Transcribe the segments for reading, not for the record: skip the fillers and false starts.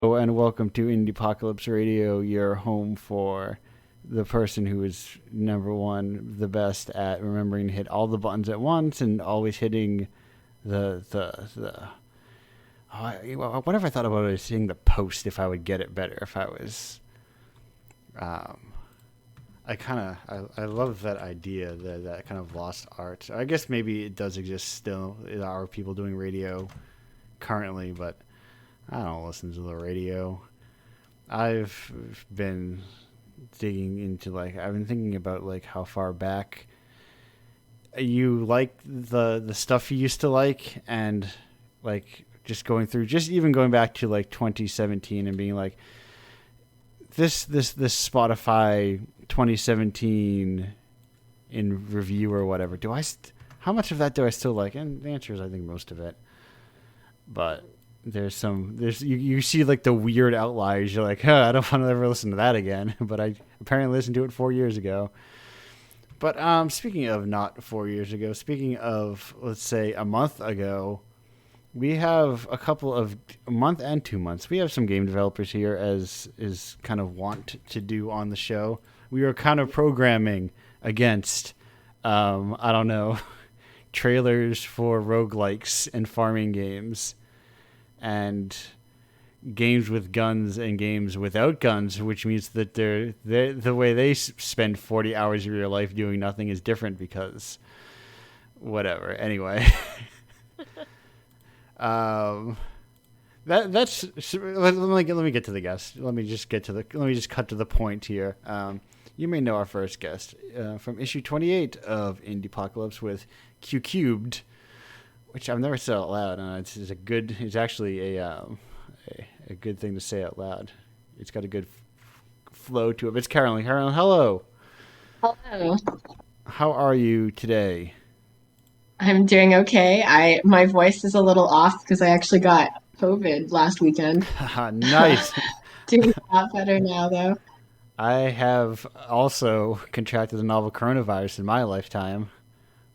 Hello and welcome to Indiepocalypse Radio, your home for the person who is number one, the best at remembering to hit all the buttons at once and always hitting the. What if I thought about it hitting the post if I would get it better if I was. Um, I love that idea, that kind of lost art. I guess maybe it does exist still. There are people doing radio currently, but I don't listen to the radio. I've been digging into I've been thinking about how far back you like the stuff you used to like, and just going through, just even going back to 2017 and being like, this Spotify 2017 in review or whatever. How much of that do I still like? And the answer is I think most of it. But you see the weird outliers. You're like, I don't want to ever listen to that again. But I apparently listened to it 4 years ago. But speaking of not 4 years ago, speaking of, let's say, a month ago, we have a month and 2 months. We have some game developers here, as is kind of want to do on the show. We are kind of programming against, I don't know, trailers for roguelikes and farming games, and games with guns and games without guns, which means that the way they spend 40 hours of your life doing nothing is different because whatever. Anyway, that's let me get to the guest. Let me just cut to the point here. You may know our first guest from issue 28 of Indiepocalypse with Q Cubed, which I've never said out loud, and it's actually a good thing to say out loud. It's got a good flow to it. It's Carolyn. Carolyn, hello. Hello. How are you today? I'm doing okay. My voice is a little off because I actually got COVID last weekend. Nice. Doing a lot better now though. I have also contracted the novel coronavirus in my lifetime,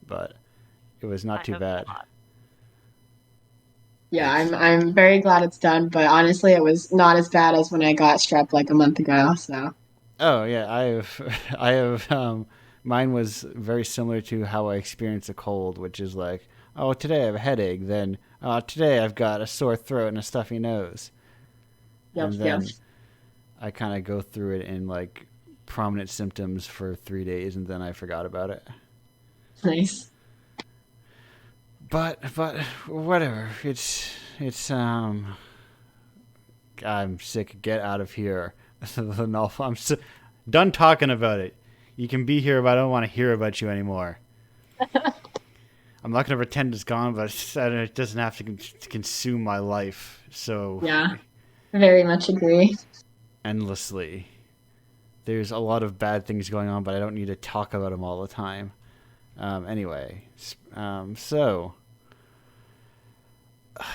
but it was not I too have bad. not. Yeah, It's I'm very glad it's done, but honestly it was not as bad as when I got strep like a month ago, so Oh yeah, I have mine was very similar to how I experience a cold, which is like, oh, today I have a headache, then today I've got a sore throat and a stuffy nose. yep, And yep. then I kind of go through it in prominent symptoms for 3 days, and then I forgot about it. Nice. But whatever. It's I'm sick. Get out of here. No, done talking about it. You can be here, but I don't want to hear about you anymore. I'm not going to pretend it's gone, but it doesn't have to consume my life so Yeah, very much agree. endlessly. There's a lot of bad things going on, but I don't need to talk about them all the time. Anyway, so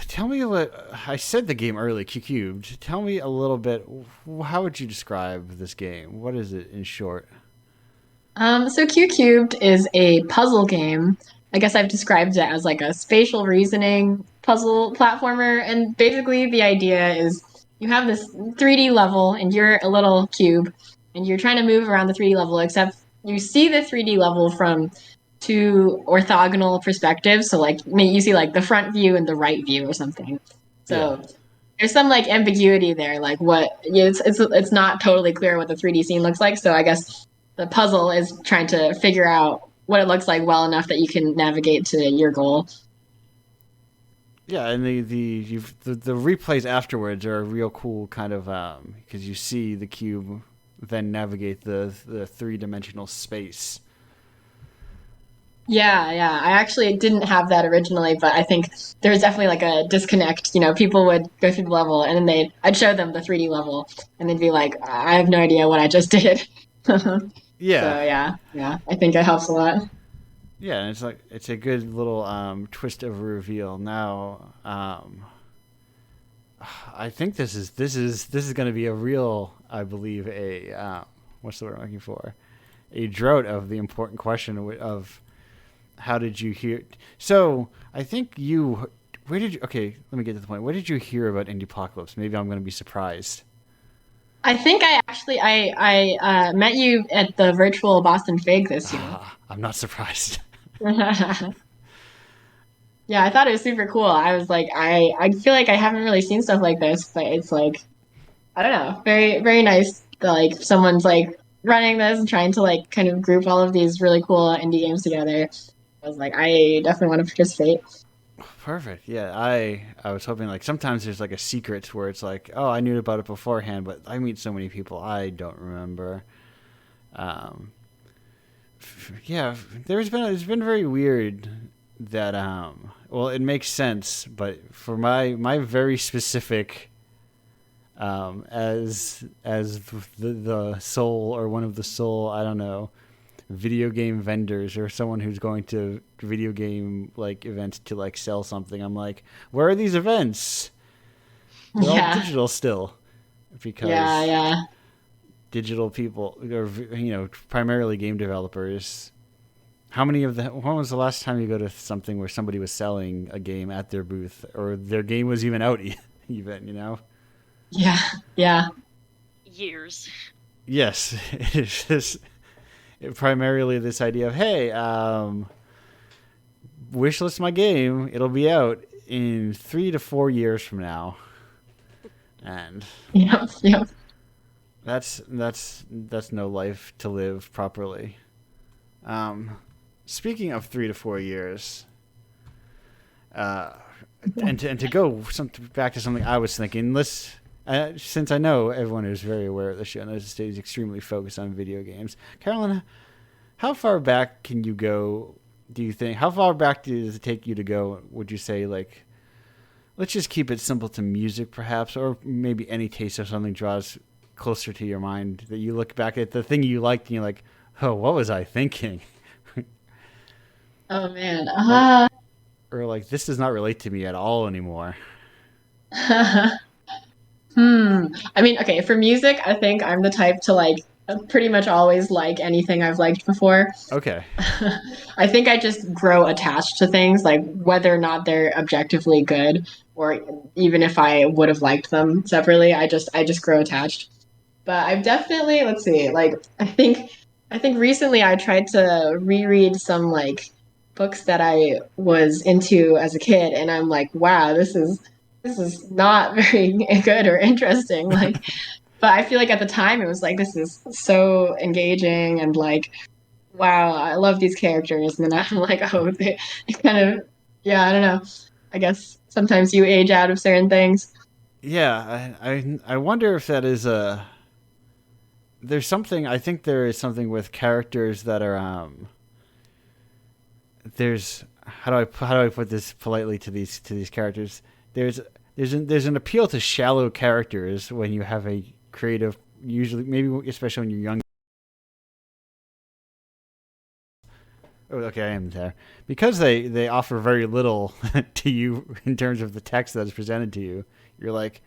tell me what I said. The game early, Q Cubed. Tell me a little bit. How would you describe this game? What is it in short? So Q Cubed is a puzzle game. I guess I've described it as like a spatial reasoning puzzle platformer, and basically the idea is you have this 3D level and you're a little cube and you're trying to move around the 3D level, except you see the 3D level from two orthogonal perspectives. So like you see like the front view and the right view or something. Yeah, So there's some like ambiguity there, like what it's not totally clear what the 3D scene looks like. So I guess the puzzle is trying to figure out what it looks like well enough that you can navigate to your goal. yeah, and the replays afterwards are a real cool kind of because you see the cube then navigate the 3 dimensional space. Yeah, yeah. I actually didn't have that originally, but I think there was definitely like a disconnect. You know, people would go through the level and then I'd show them the 3D level and they'd be like, I have no idea what I just did. Yeah, So yeah, yeah. I think it helps a lot. yeah, and it's a good little twist of a reveal. Now, I think this is going to be a real, I believe, a what's the word I'm looking for? A drought of the important question of how did you hear? So I think you Where did you? Okay, let me get to the point. Where did you hear about Indiepocalypse? Maybe I'm going to be surprised. I think I met you at the virtual Boston Fig this year. I'm not surprised. Yeah, I thought it was super cool. I was like, I feel like I haven't really seen stuff like this, but it's like I don't know, very very nice that like someone's like running this and trying to like kind of group all of these really cool indie games together. I was like, I definitely want to participate. Perfect. Yeah, I was hoping like sometimes there's like a secret where it's like, oh, I knew about it beforehand, but I meet so many people I don't remember. Um, yeah, it's been very weird that well, it makes sense, but for my very specific as the soul or one of the soul, I don't know, video game vendors or someone who's going to video game like events to like sell something. I'm like, where are these events? They're all Yeah, digital still yeah, because yeah. digital people or primarily game developers. How many of the when was the last time you go to something where somebody was selling a game at their booth or their game was even out even, you know? Yeah, yeah, Years. Yes, it's just primarily this idea of hey, wishlist my game. It'll be out in 3 to 4 years from now, and yep, yep. that's no life to live properly. Um, Speaking of 3 to 4 years, uh, and to go back to something I was thinking. Let's since I know everyone is very aware of the show and this stage is extremely focused on video games. Carolyn, how far back can you go? Do you think? How far back does it take you to go? Would you say like, let's just keep it simple to music, perhaps, or maybe any taste of something draws closer to your mind that you look back at the thing you liked and you're like, oh, what was I thinking? Oh man. or or like this does not relate to me at all anymore. Hmm. I mean, okay, for music, I think I'm the type to like pretty much always like anything I've liked before. Okay. I think I just grow attached to things, like whether or not they're objectively good, or even if I would have liked them separately, I just grow attached. But I've definitely, let's see, like I think recently I tried to reread some like books that I was into as a kid, and I'm like, wow, this is not very good or interesting. Like, but I feel like at the time it was like this is so engaging and like, wow, I love these characters. And then I'm like, oh, they kind of, yeah, I don't know. I guess sometimes you age out of certain things. Yeah, I wonder if that is a. There's something. I think there is something with characters that are there's how do I put this politely to these characters? There's there's an appeal to shallow characters when you have a creative, usually maybe especially when you're young. Oh, okay, I am there because they offer very little to you in terms of the text that is presented to you. You're like,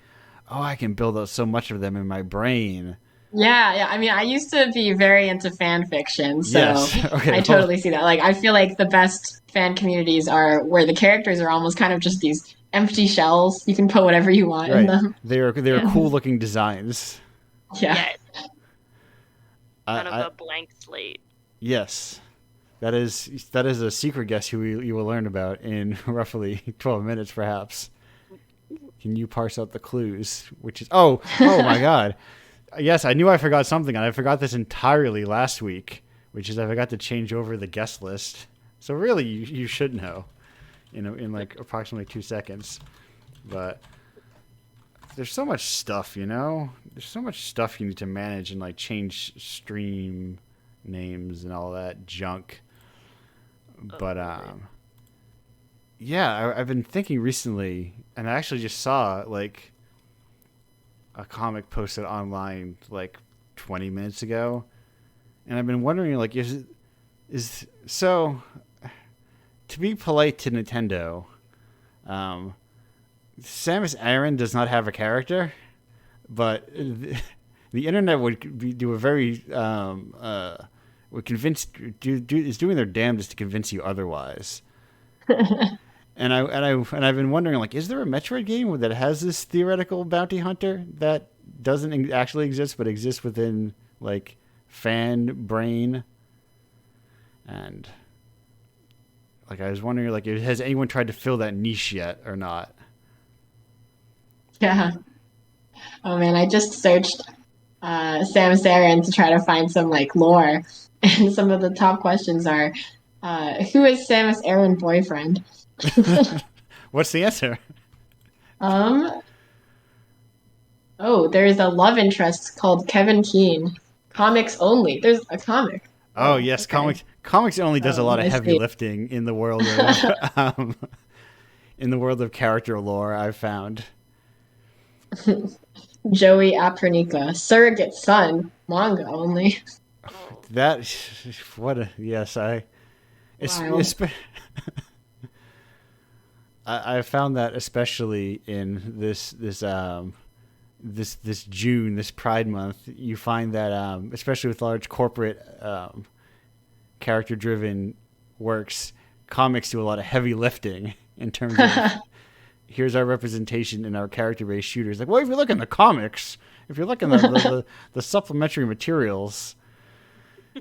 oh, I can build up so much of them in my brain. Yeah, yeah. I mean, I used to be very into fan fiction, so Yes. Okay. I Well, totally see that. Like, I feel like the best fan communities are where the characters are almost kind of just these empty shells. You can put whatever you want in right. them. They are cool And looking designs. yeah. Yeah, kind of I a blank slate. yes. That is a secret guess you will learn about in roughly 12 minutes, perhaps. Can you parse out the clues? Which is oh my god, yes, I knew I forgot something, and I forgot this entirely last week, which is I forgot to change over the guest list. So really, you should know, in like approximately 2 seconds. But there's so much stuff, There's so much stuff you need to manage and like change stream names and all that junk. But yeah, I've been thinking recently, and I actually just saw like a comic posted online like 20 minutes ago, and I've been wondering like is so to be polite to Nintendo, um, Samus Aran does not have a character, but the internet do a very would convince is doing their damnedest to convince you otherwise. I've been wondering, like, is there a Metroid game that has this theoretical bounty hunter that doesn't actually exist but exists within like fan brain? And like, I was wondering, like, has anyone tried to fill that niche yet or not? Yeah. Oh man, I just searched Samus Aran to try to find some like lore, and some of the top questions are, who is Samus Aran boyfriend? What's the answer? Um. Oh, there's a love interest called Kevin Keane. Comics only. There's a comic. Oh Oh, yes, okay. comics only does a lot of I heavy see. lifting in the world of in the world of character lore. I've found Joey Apernica, surrogate son, manga only. Oh, that. What a yes, Wild. I found that especially in this June, this Pride Month. You find that especially with large corporate character driven works, comics do a lot of heavy lifting in terms of here's our representation in our character based shooters. Like, well, if you look in the comics, if you look in the supplementary materials,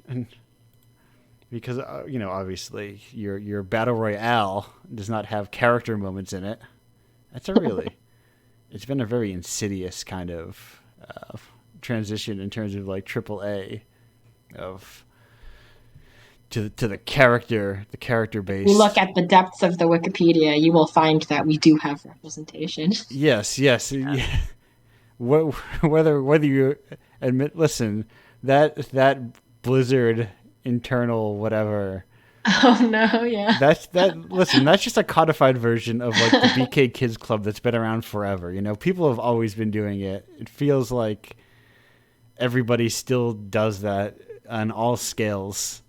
and because obviously your battle royale does not have character moments in it. It's been a very insidious kind of transition in terms of like AAA of to the character base. You look at the depths of the Wikipedia, you will find that we do have representation. Yes. Yeah. Whether you admit, listen, that Blizzard internal whatever. Oh no, yeah. Listen, that's just a codified version of like the BK Kids Club that's been around forever. People have always been doing it. It feels like everybody still does that on all scales.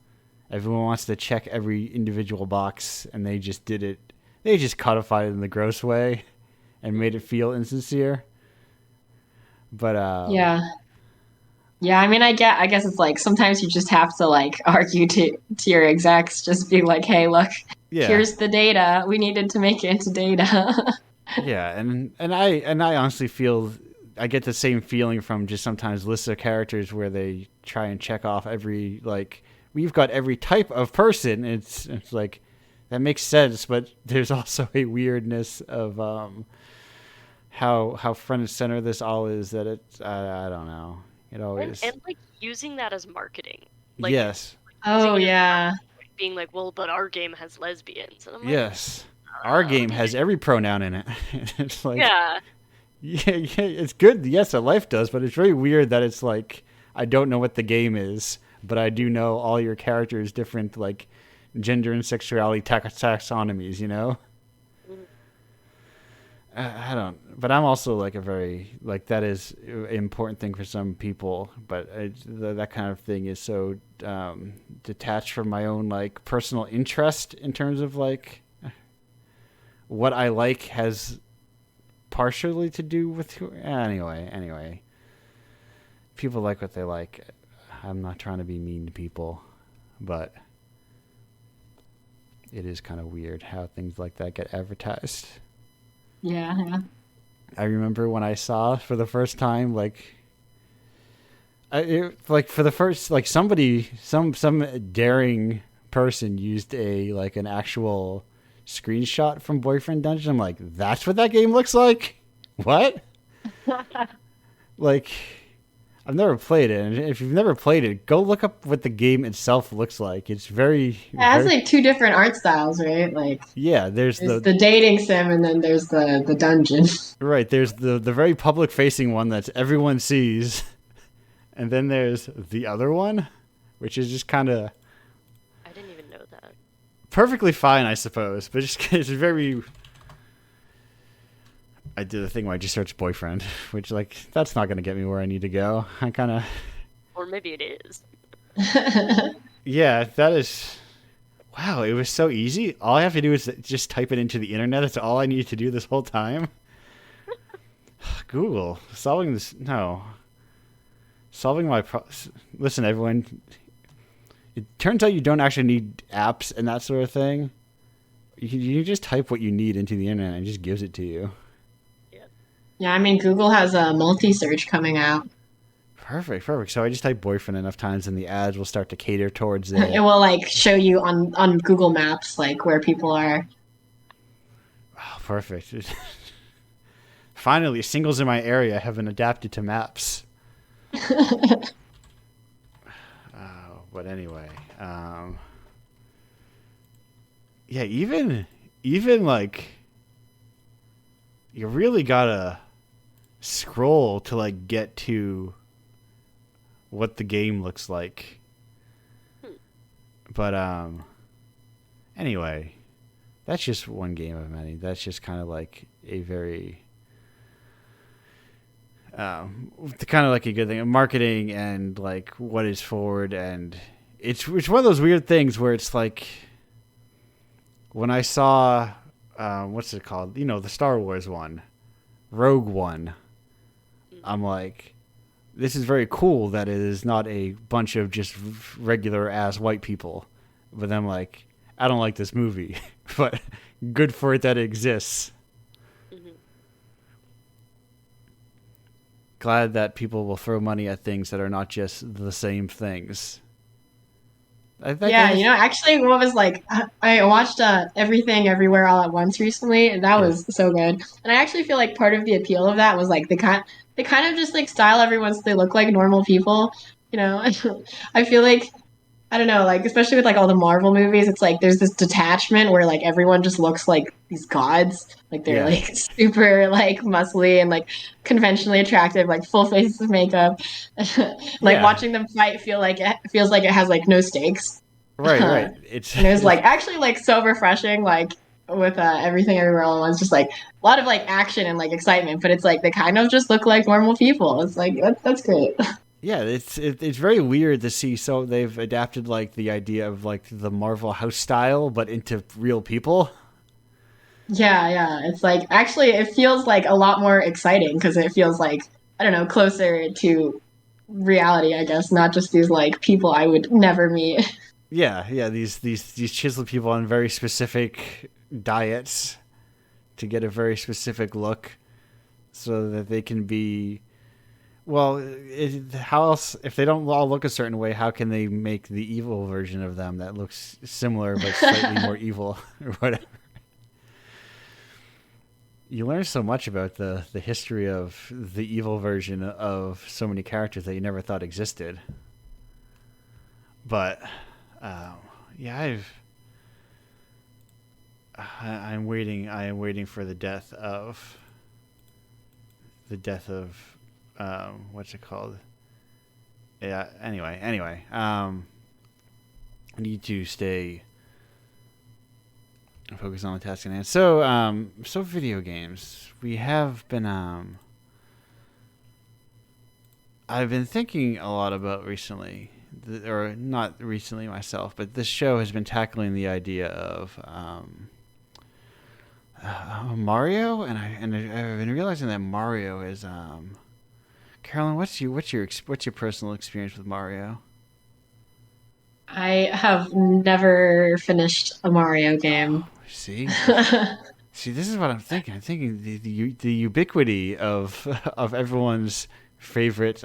Everyone wants to check every individual box, and they just did it. They just codified it in the gross way and made it feel insincere. But Yeah. Yeah, I mean, I guess it's like sometimes you just have to like argue to your execs, just be like, hey, look, yeah, here's the data. We needed to make it into data. yeah, and I honestly feel I get the same feeling from just sometimes lists of characters where they try and check off every like we've got every type of person. It's like that makes sense, but there's also a weirdness of how front and center this all is that it's I don't know. It always and like using that as marketing. Like yes, Oh using it as yeah. being like, well, but our game has lesbians. And I'm like, yes. Our game has every pronoun in it. It's like yeah. yeah, it's good. Yes, a life does, but it's very weird that it's like I don't know what the game is, but I do know all your characters' different like gender and sexuality taxonomies. Mhm. I don't, but I'm also like a very like that is an important thing for some people, but that kind of thing is so detached from my own like personal interest in terms of like what I like has partially to do with who. Anyway, people like what they like. I'm not trying to be mean to people, but it is kind of weird how things like that get advertised. Yeah. I remember when I saw for the first time, like, for the first, like somebody, some daring person used an actual screenshot from Boyfriend Dungeon. I'm like, that's what that game looks like? What? Like, I've never played it, and if you've never played it, go look up what the game itself looks like. It's It has like two different art styles, right? Like yeah. There's there's the dating sim and then there's the dungeon. right. There's the very public facing one that everyone sees, and then there's the other one, which is just kind of I didn't even know that. perfectly fine, I suppose, but just it's very. I did a thing where I just searched boyfriend, which like that's not gonna get me where I need to go. I kind of Or maybe it is. yeah, that is. Wow, it was so easy. All I have to do is just type it into the internet. That's all I need to do this whole time. Google solving this. No, solving my. Listen, everyone. It turns out you don't actually need apps and that sort of thing. You just type what you need into the internet and it just gives it to you. Yeah, I mean, Google has a multi-search coming out. Perfect. So I just type boyfriend enough times and the ads will start to cater towards It it. will like show you on Google Maps like where people are. Oh, perfect. Finally, singles in my area have been adapted to maps. But anyway, yeah, even like you really gotta scroll to like get to what the game looks like. But anyway, that's just one game of many. That's just kind of like a very kind of like a good thing. Marketing and like what is forward, and it's one of those weird things where it's like when I saw what's it called? You know, the Star Wars one, Rogue One. I'm like, this is very cool that it is not a bunch of just regular ass white people. But I'm like, I don't like this movie, but good for it that it exists. Glad that people will throw money at things that are not just the same things. Yeah, actually, what was like, I watched Everything Everywhere All at Once recently, and that was so good. And I actually feel like part of the appeal of that was like they kind of just like style everyone so they look like normal people. I feel like I don't know, like especially with like all the Marvel movies, it's like there's this detachment where like everyone just looks like these gods. Like they're like super like muscly and like conventionally attractive, like full faces of makeup. Watching them fight feels like it has like no stakes. Right. And it was like actually like so refreshing, like with Everything Everywhere All at Once, just like a lot of like action and like excitement, but it's like they kind of just look like normal people. It's like that's great. Yeah, it's very weird to see. So they've adapted like the idea of like the Marvel house style, but into real people. Yeah. It's like actually it feels like a lot more exciting because it feels like I don't know closer to reality, I guess, not just these like people I would never meet. Yeah. These chiseled people on very specific diets to get a very specific look, so that they can be. Well, how else, if they don't all look a certain way, how can they make the evil version of them that looks similar but slightly more evil or whatever? You learn so much about the history of the evil version of so many characters that you never thought existed. But, yeah, I'm waiting. I am waiting for the death of what's it called? Yeah. Anyway. I need to stay focused on the task at hand. So video games. We have been. I've been thinking a lot about recently, or not recently myself, but this show has been tackling the idea of Mario, and I've been realizing that Mario is. Carolyn, what's your personal experience with Mario? I have never finished a Mario game. See, this is what I'm thinking. I'm thinking the ubiquity of everyone's favorite,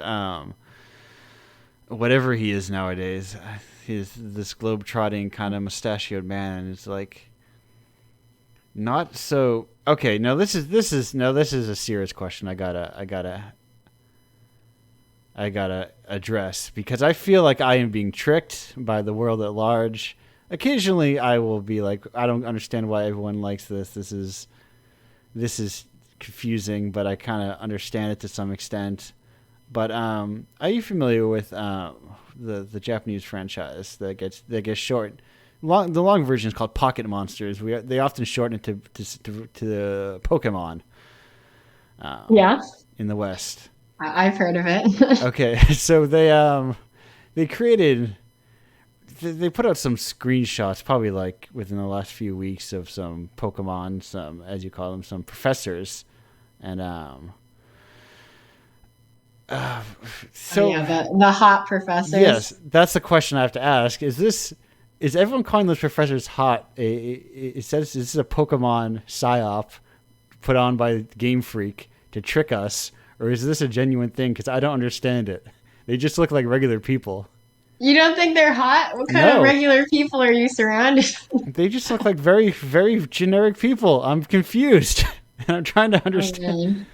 whatever he is nowadays. He's this globe-trotting kind of mustachioed man, and it's like not so. Okay, no, this is a serious question. I gotta address, because I feel like I am being tricked by the world at large. Occasionally, I will be like, I don't understand why everyone likes this. This is confusing, but I kind of understand it to some extent. But are you familiar with the Japanese franchise that gets short? The long version is called Pocket Monsters. They often shorten it to Pokemon. Yeah. In the West. I've heard of it. Okay, so they created. They put out some screenshots, probably like within the last few weeks, of some Pokemon, some, as you call them, some professors, and so the hot professors. Yes, that's the question I have to ask. Is this is everyone calling those professors hot? It says this is a Pokemon psyop put on by Game Freak to trick us, or is this a genuine thing? Because I don't understand it. They just look like regular people. You don't think they're hot? What kind of No. regular people are you surrounded? They just look like very, very generic people. I'm confused. And I'm trying to understand.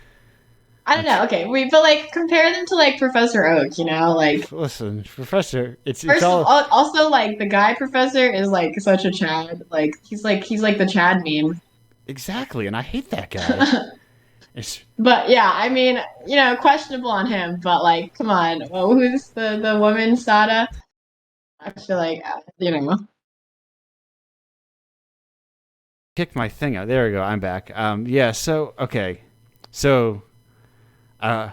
I don't know. Okay, but like compare them to like Professor Oak. You know, like Listen, Professor, it's first all... of all, also like the guy Professor is like such a Chad. Like he's like the Chad meme. Exactly, and I hate that guy. But yeah, I mean, you know, questionable on him. But like, come on, well, who's the woman Sada? I feel like you know. Kicked my thing out. There we go. I'm back. Yeah. So okay. So, I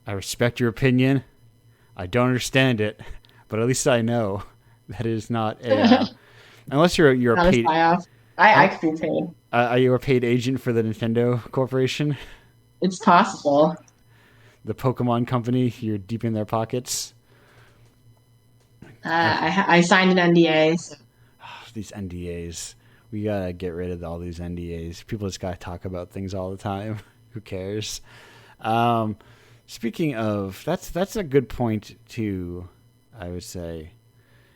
respect your opinion. I don't understand it, but at least I know that it is not a. Unless you're Not paid. a spy-off. I could be paid. Are you a paid agent for the Nintendo Corporation? It's possible. The Pokemon Company? You're deep in their pockets. I signed an NDA. So. These NDAs. We gotta get rid of all these NDAs. People just gotta talk about things all the time. Who cares? Speaking of, that's a good point to, I would say,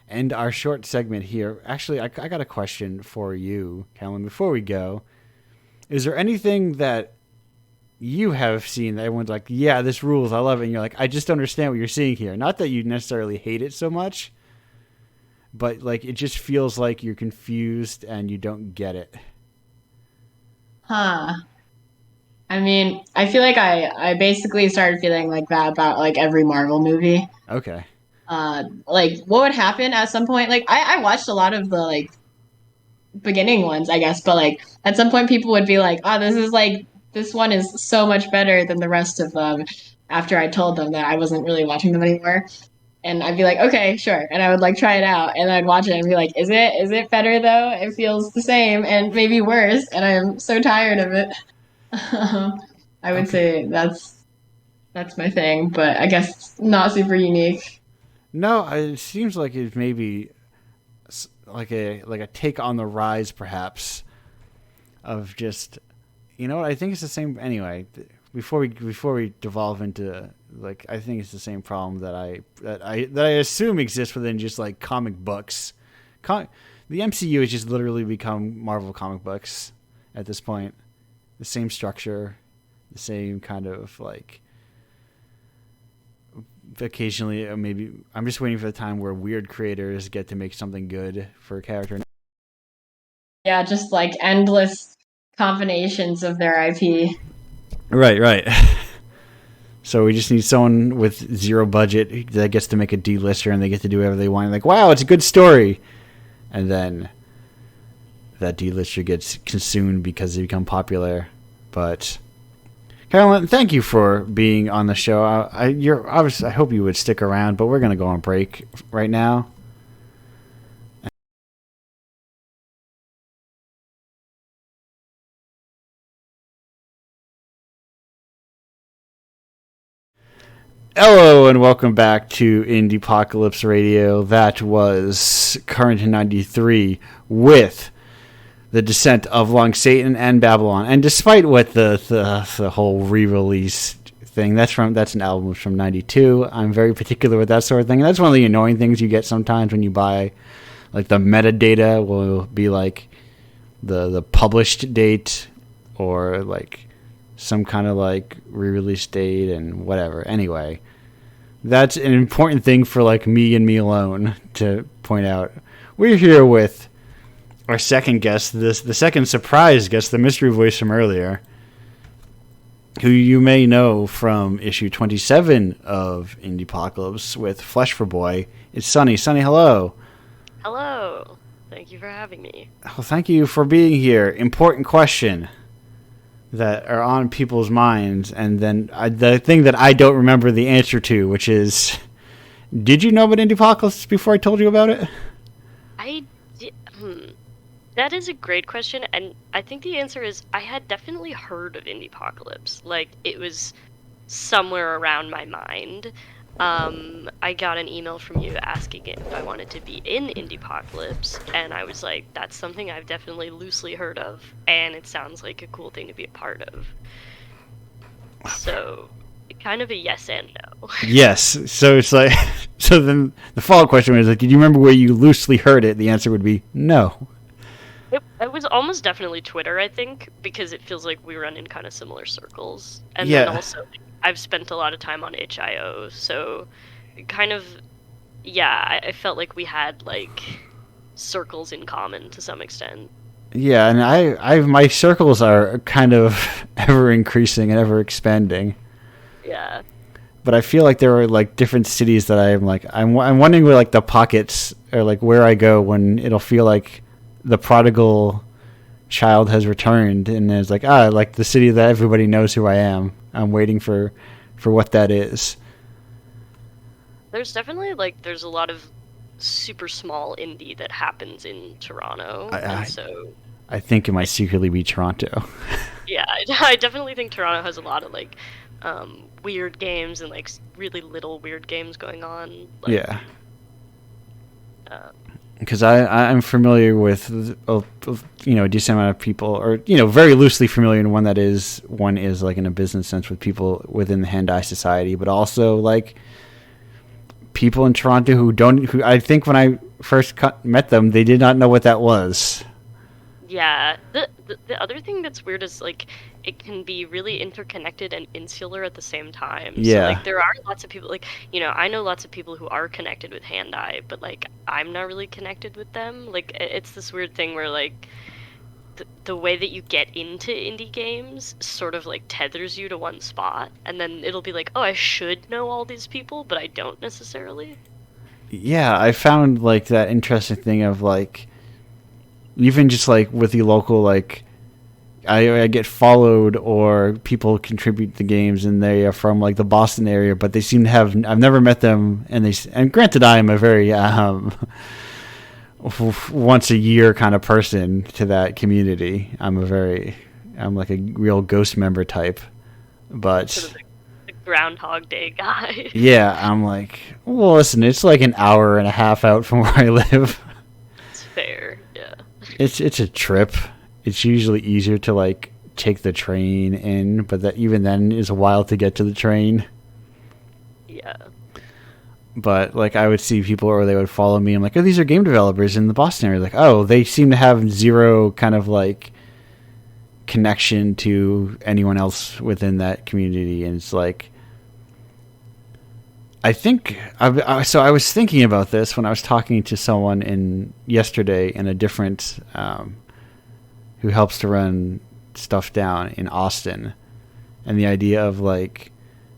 end our short segment here. Actually, I got a question for you, Callan. Before we go, is there anything that you have seen that everyone's like, yeah, this rules, I love it, and you're like, I just don't understand what you're seeing here? Not that you necessarily hate it so much, but like it just feels like you're confused and you don't get it. Huh. I mean, I feel like I basically started feeling like that about like every Marvel movie. Okay. Like what would happen at some point? Like I watched a lot of the like beginning ones, I guess, but like at some point people would be like, "Oh, this one is so much better than the rest of them." After I told them that I wasn't really watching them anymore, and I'd be like, "Okay, sure," and I would like try it out, and I'd watch it and be like, "Is it better though? It feels the same and maybe worse," and I'm so tired of it. I would say that's my thing, but I guess it's not super unique. No, it seems like it's maybe like a take on the rise, perhaps, of just, you know what, I think it's the same anyway. Before we devolve into, like, I think it's the same problem that I assume exists within just like comic books. The MCU has just literally become Marvel comic books at this point. The same structure, the same kind of like. Occasionally, maybe I'm just waiting for the time where weird creators get to make something good for a character. Yeah, just like endless combinations of their IP. Right. So we just need someone with zero budget that gets to make a D-lister and they get to do whatever they want. Like, wow, it's a good story. And then that D-lister gets consumed because they become popular. But Carolyn, thank you for being on the show. You're obviously, I hope you would stick around, but we're going to go on break right now. Hello and welcome back to Indiepocalypse Radio. That was Current in 93 with The Descent of Long Satan and Babylon. And despite what the whole re-release thing, that's an album from 92. I'm very particular with that sort of thing. And that's one of the annoying things you get sometimes when you buy, like, the metadata will be like the published date or like some kind of like re-release date and whatever. Anyway, that's an important thing for like me and me alone to point out. We're here with our second guest, the second surprise guest, the mystery voice from earlier, who you may know from issue 27 of Indiepocalypse with Flesh for Boy. It's Sunny. Sunny, hello. Hello. Thank you for having me. Well, thank you for being here. Important question that are on people's minds, and then the thing that I don't remember the answer to, which is, did you know about Indiepocalypse before I told you about it? That is a great question, and I think the answer is I had definitely heard of Indiepocalypse. Like, it was somewhere around my mind. I got an email from you asking if I wanted to be in Indiepocalypse, and I was like, that's something I've definitely loosely heard of, and it sounds like a cool thing to be a part of. So, kind of a yes and no. Yes. So it's like, so then the follow-up question was like, did you remember where you loosely heard it? The answer would be no. It was almost definitely Twitter, I think, because it feels like we run in kind of similar circles. And Yeah. then also, I've spent a lot of time on HIO, so kind of, yeah, I felt like we had, like, circles in common to some extent. Yeah, and my circles are kind of ever increasing and ever expanding. Yeah. But I feel like there are like different cities that I'm wondering where like the pockets or like where I go when it'll feel like the prodigal child has returned and it's like like the city that everybody knows who I am. I'm waiting for what that is. There's definitely, like, there's a lot of super small indie that happens in Toronto, and so... I think it might secretly be Toronto. Yeah, I definitely think Toronto has a lot of, like, weird games and, like, really little weird games going on. Like, yeah. Because I'm familiar with a decent amount of people, or very loosely familiar in one is like in a business sense with people within the hand-eye society, but also like people in Toronto who I think when I first met them they did not know what that was. Yeah, the other thing that's weird is like it can be really interconnected and insular at the same time. Yeah. So like there are lots of people like I know lots of people who are connected with Hand Eye, but like I'm not really connected with them. Like it's this weird thing where like the way that you get into indie games sort of like tethers you to one spot, and then it'll be like, oh, I should know all these people, but I don't necessarily. Yeah, I found like that interesting thing of like even just like with the local like I get followed or people contribute to games and they are from like the Boston area, but they seem to have I've never met them and granted I am a very once a year kind of person to that community. I'm like a real ghost member type, but sort of the Groundhog Day guy. Yeah, I'm like, well, listen, it's like an hour and a half out from where I live. It's fair, yeah. It's a trip. It's usually easier to like take the train in, but that even then is a while to get to the train. Yeah. But like I would see people or they would follow me. I'm like, oh, these are game developers in the Boston area. Like, oh, they seem to have zero kind of like connection to anyone else within that community. And it's like, I think so. I was thinking about this when I was talking to someone yesterday in a different who helps to run stuff down in Austin, and the idea of like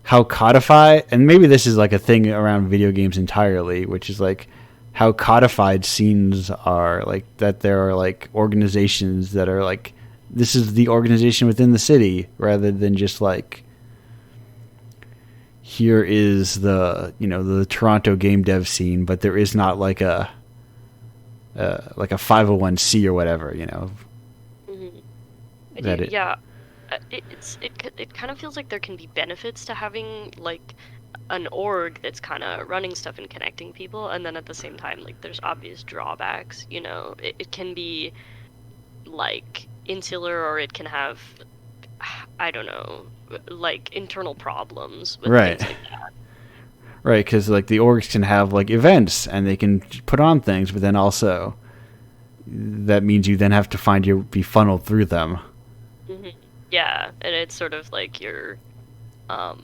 how codified, and maybe this is like a thing around video games entirely, which is like how codified scenes are, like that there are like organizations that are like, this is the organization within the city, rather than just like, here is the Toronto game dev scene, but there is not like a 501c or whatever, Mm-hmm. Yeah. It kind of feels like there can be benefits to having like an org that's kind of running stuff and connecting people, and then at the same time like there's obvious drawbacks. It can be like insular, or it can have, I don't know, like internal problems with right. things like that. Right, because like the orgs can have like events and they can put on things, but then also that means you then have to be funneled through them. Mm-hmm. Yeah, and it's sort of like you're, I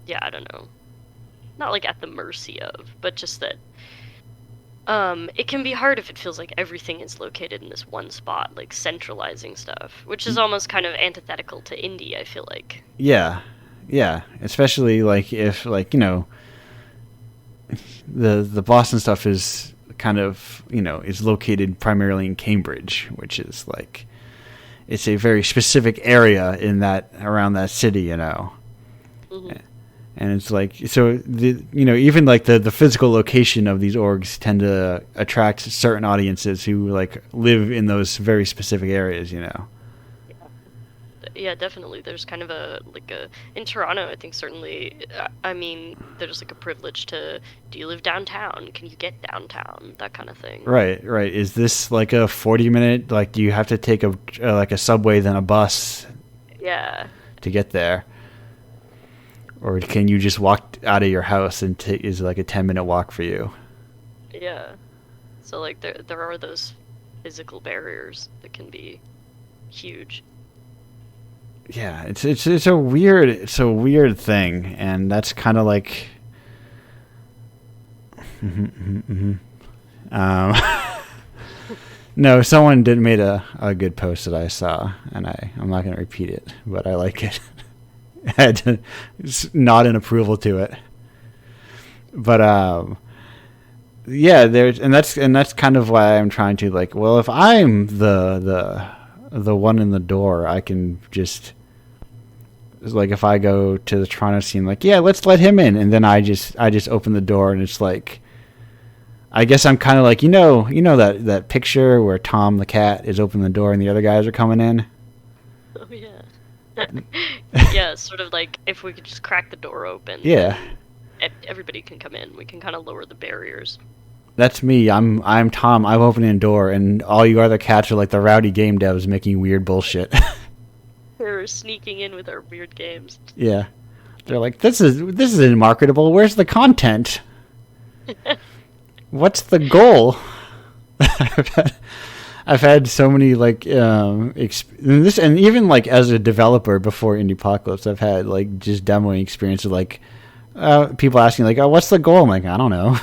don't know, not like at the mercy of, but just that, it can be hard if it feels like everything is located in this one spot, like centralizing stuff, which is almost kind of antithetical to indie, I feel like. Yeah, especially like if like the Boston stuff is kind of is located primarily in Cambridge, which is like, it's a very specific area around that city, Mm-hmm. And it's like, so even like the physical location of these orgs tend to attract certain audiences who like live in those very specific areas, Yeah. yeah, definitely. There's kind of a in Toronto, I think certainly. I mean, there's like a privilege to. Do you live downtown? Can you get downtown? That kind of thing. Right. Is this like a 40-minute? Like, do you have to take a like a subway then a bus? Yeah. To get there, or can you just walk out of your house and is like a 10-minute walk for you? Yeah. So like there are those physical barriers that can be huge. Yeah, it's a weird thing, and that's kind of like no, someone did made a good post that I saw, and I'm not going to repeat it, but I like it. I had to nod in approval to it. But yeah, that's kind of why I'm trying to like, well, if I'm the one in the door, I can just like, if I go to the Toronto scene, like, yeah, let's let him in, and then I just open the door, and it's like, I guess I'm kind of like, you know that picture where Tom the cat is opening the door and the other guys are coming in. Oh yeah. Yeah, sort of like if we could just crack the door open. Yeah. Everybody can come in. We can kind of lower the barriers. That's me. I'm Tom. I'm opening a door, and all you other cats are like the rowdy game devs making weird bullshit. They're sneaking in with our weird games. Yeah. They're like, this is unmarketable. Where's the content? What's the goal? I've had so many like this, and even like as a developer before Indiepocalypse, I've had like just demoing experiences like people asking like, "Oh, what's the goal?" I'm like, I don't know.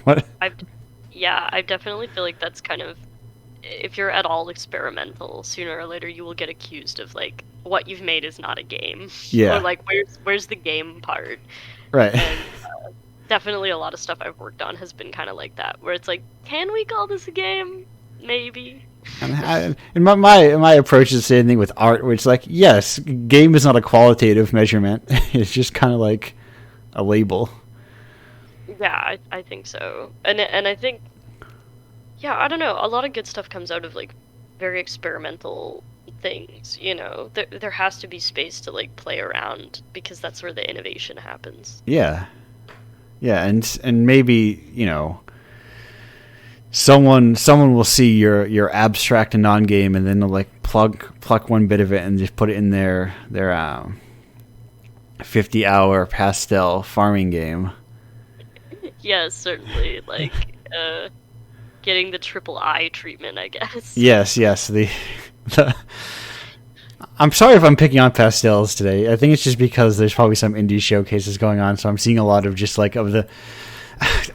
What? I definitely feel like that's kind of, if you're at all experimental, sooner or later you will get accused of like, what you've made is not a game. Yeah. Or like, where's the game part? Right. And definitely a lot of stuff I've worked on has been kind of like that, where it's like, can we call this a game? Maybe. And my approach is the same thing with art, where it's like, yes, game is not a qualitative measurement. It's just kind of like a label. Yeah, I think so. And I think, yeah, I don't know, a lot of good stuff comes out of like very experimental things, you know. There has to be space to like play around, because that's where the innovation happens. Yeah. Yeah, and maybe, you know, someone will see your abstract and non-game, and then they'll like pluck one bit of it and just put it in their 50-hour pastel farming game. Yeah, certainly, like getting the triple I treatment, I guess. Yes. The I'm sorry if I'm picking on pastels today. I think it's just because there's probably some indie showcases going on, so I'm seeing a lot of just like of the.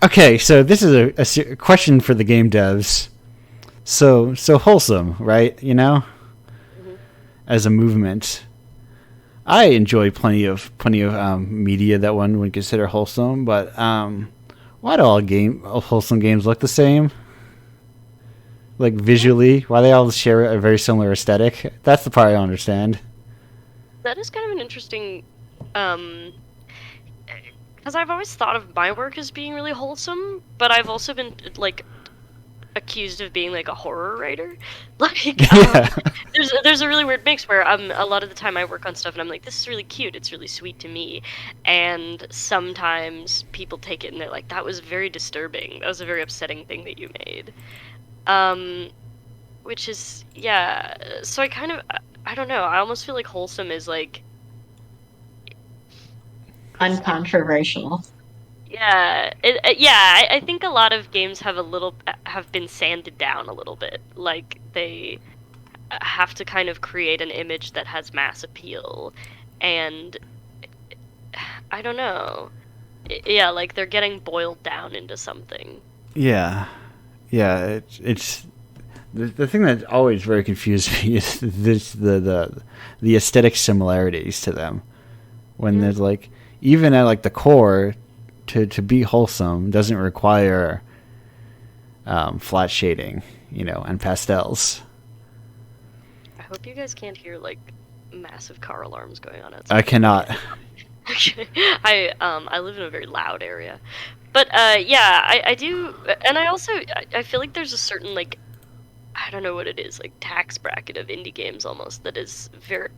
Okay, so this is a question for the game devs. So wholesome, right? You know, as a movement, I enjoy plenty of media that one would consider wholesome, but why do all wholesome games look the same? Like visually, why they all share a very similar aesthetic? That's the part I don't understand. That is kind of an interesting, because I've always thought of my work as being really wholesome, but I've also been like accused of being like a horror writer. Like, Yeah. there's a really weird mix where a lot of the time I work on stuff and I'm like, this is really cute, it's really sweet to me, and sometimes people take it and they're like, that was very disturbing, that was a very upsetting thing that you made. Which is, yeah, so I don't know, I almost feel like wholesome is like Uncontroversial. Yeah, I think a lot of games have been sanded down a little bit. Like they have to kind of create an image that has mass appeal, and I don't know. Yeah, like they're getting boiled down into something. Yeah. It's the thing that always very confused me is the aesthetic similarities to them. When there's like, even at like the core, to be wholesome doesn't require flat shading, you know, and pastels. I hope you guys can't hear like massive car alarms going on outside. I cannot. I live in a very loud area, but yeah, I do, and I feel like there's a certain like, I don't know what it is, like tax bracket of indie games almost that is very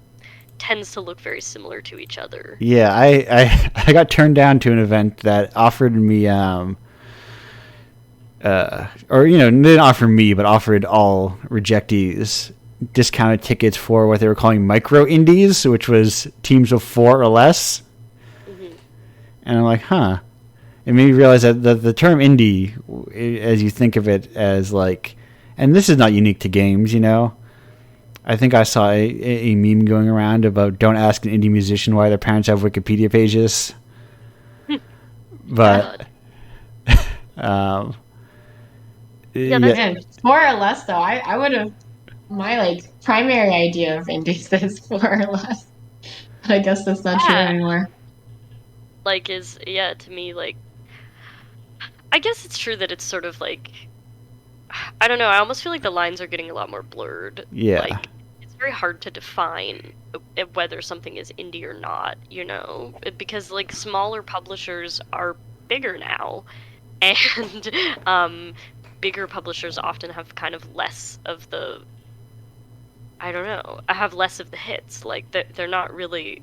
tends to look very similar to each other. Yeah, I got turned down to an event that offered me or didn't offer me, but offered all rejectees discounted tickets for what they were calling micro indies, which was teams of 4 or less. Mm-hmm. And I'm like, huh. It made me realize that the term indie, as you think of it as like, and this is not unique to games, I think I saw a meme going around about don't ask an indie musician why their parents have Wikipedia pages. But Yeah, yeah, Man, more or less though. I would have my like primary idea of indies is more or less. But I guess that's not true yeah, anymore. like to me, like, I guess it's true that it's sort of like, I don't know, I almost feel like the lines are getting a lot more blurred. Yeah. Like, it's very hard to define whether something is indie or not, because like smaller publishers are bigger now, and bigger publishers often have kind of less of the, I don't know, I have less of the hits. Like they're not really.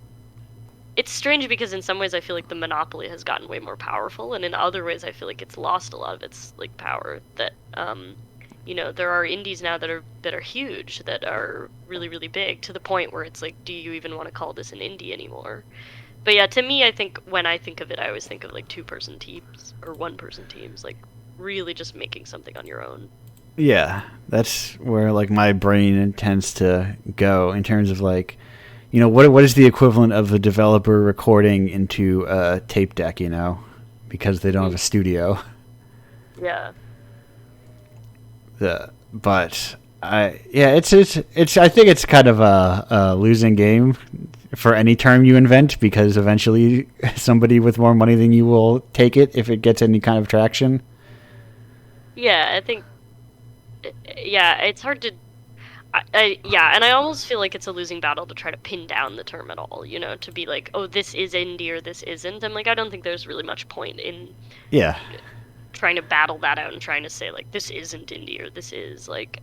It's strange because in some ways I feel like the monopoly has gotten way more powerful, and in other ways I feel like it's lost a lot of its like power. That there are indies now that are huge, that are really really big, to the point where it's like, do you even want to call this an indie anymore? But yeah, to me, I think when I think of it, I always think of like 2-person teams or 1-person teams, like really just making something on your own. Yeah, that's where like my brain tends to go in terms of like, what is the equivalent of a developer recording into a tape deck, because they don't have a studio. Yeah. But it's I think it's kind of a losing game for any term you invent, because eventually somebody with more money than you will take it if it gets any kind of traction. Yeah, I think. Yeah, it's hard to. And I almost feel like it's a losing battle to try to pin down the term at all. To be like, oh, this is indie or this isn't. I'm like, I don't think there's really much point in. Yeah. Trying to battle that out and trying to say like this isn't indie or this is like.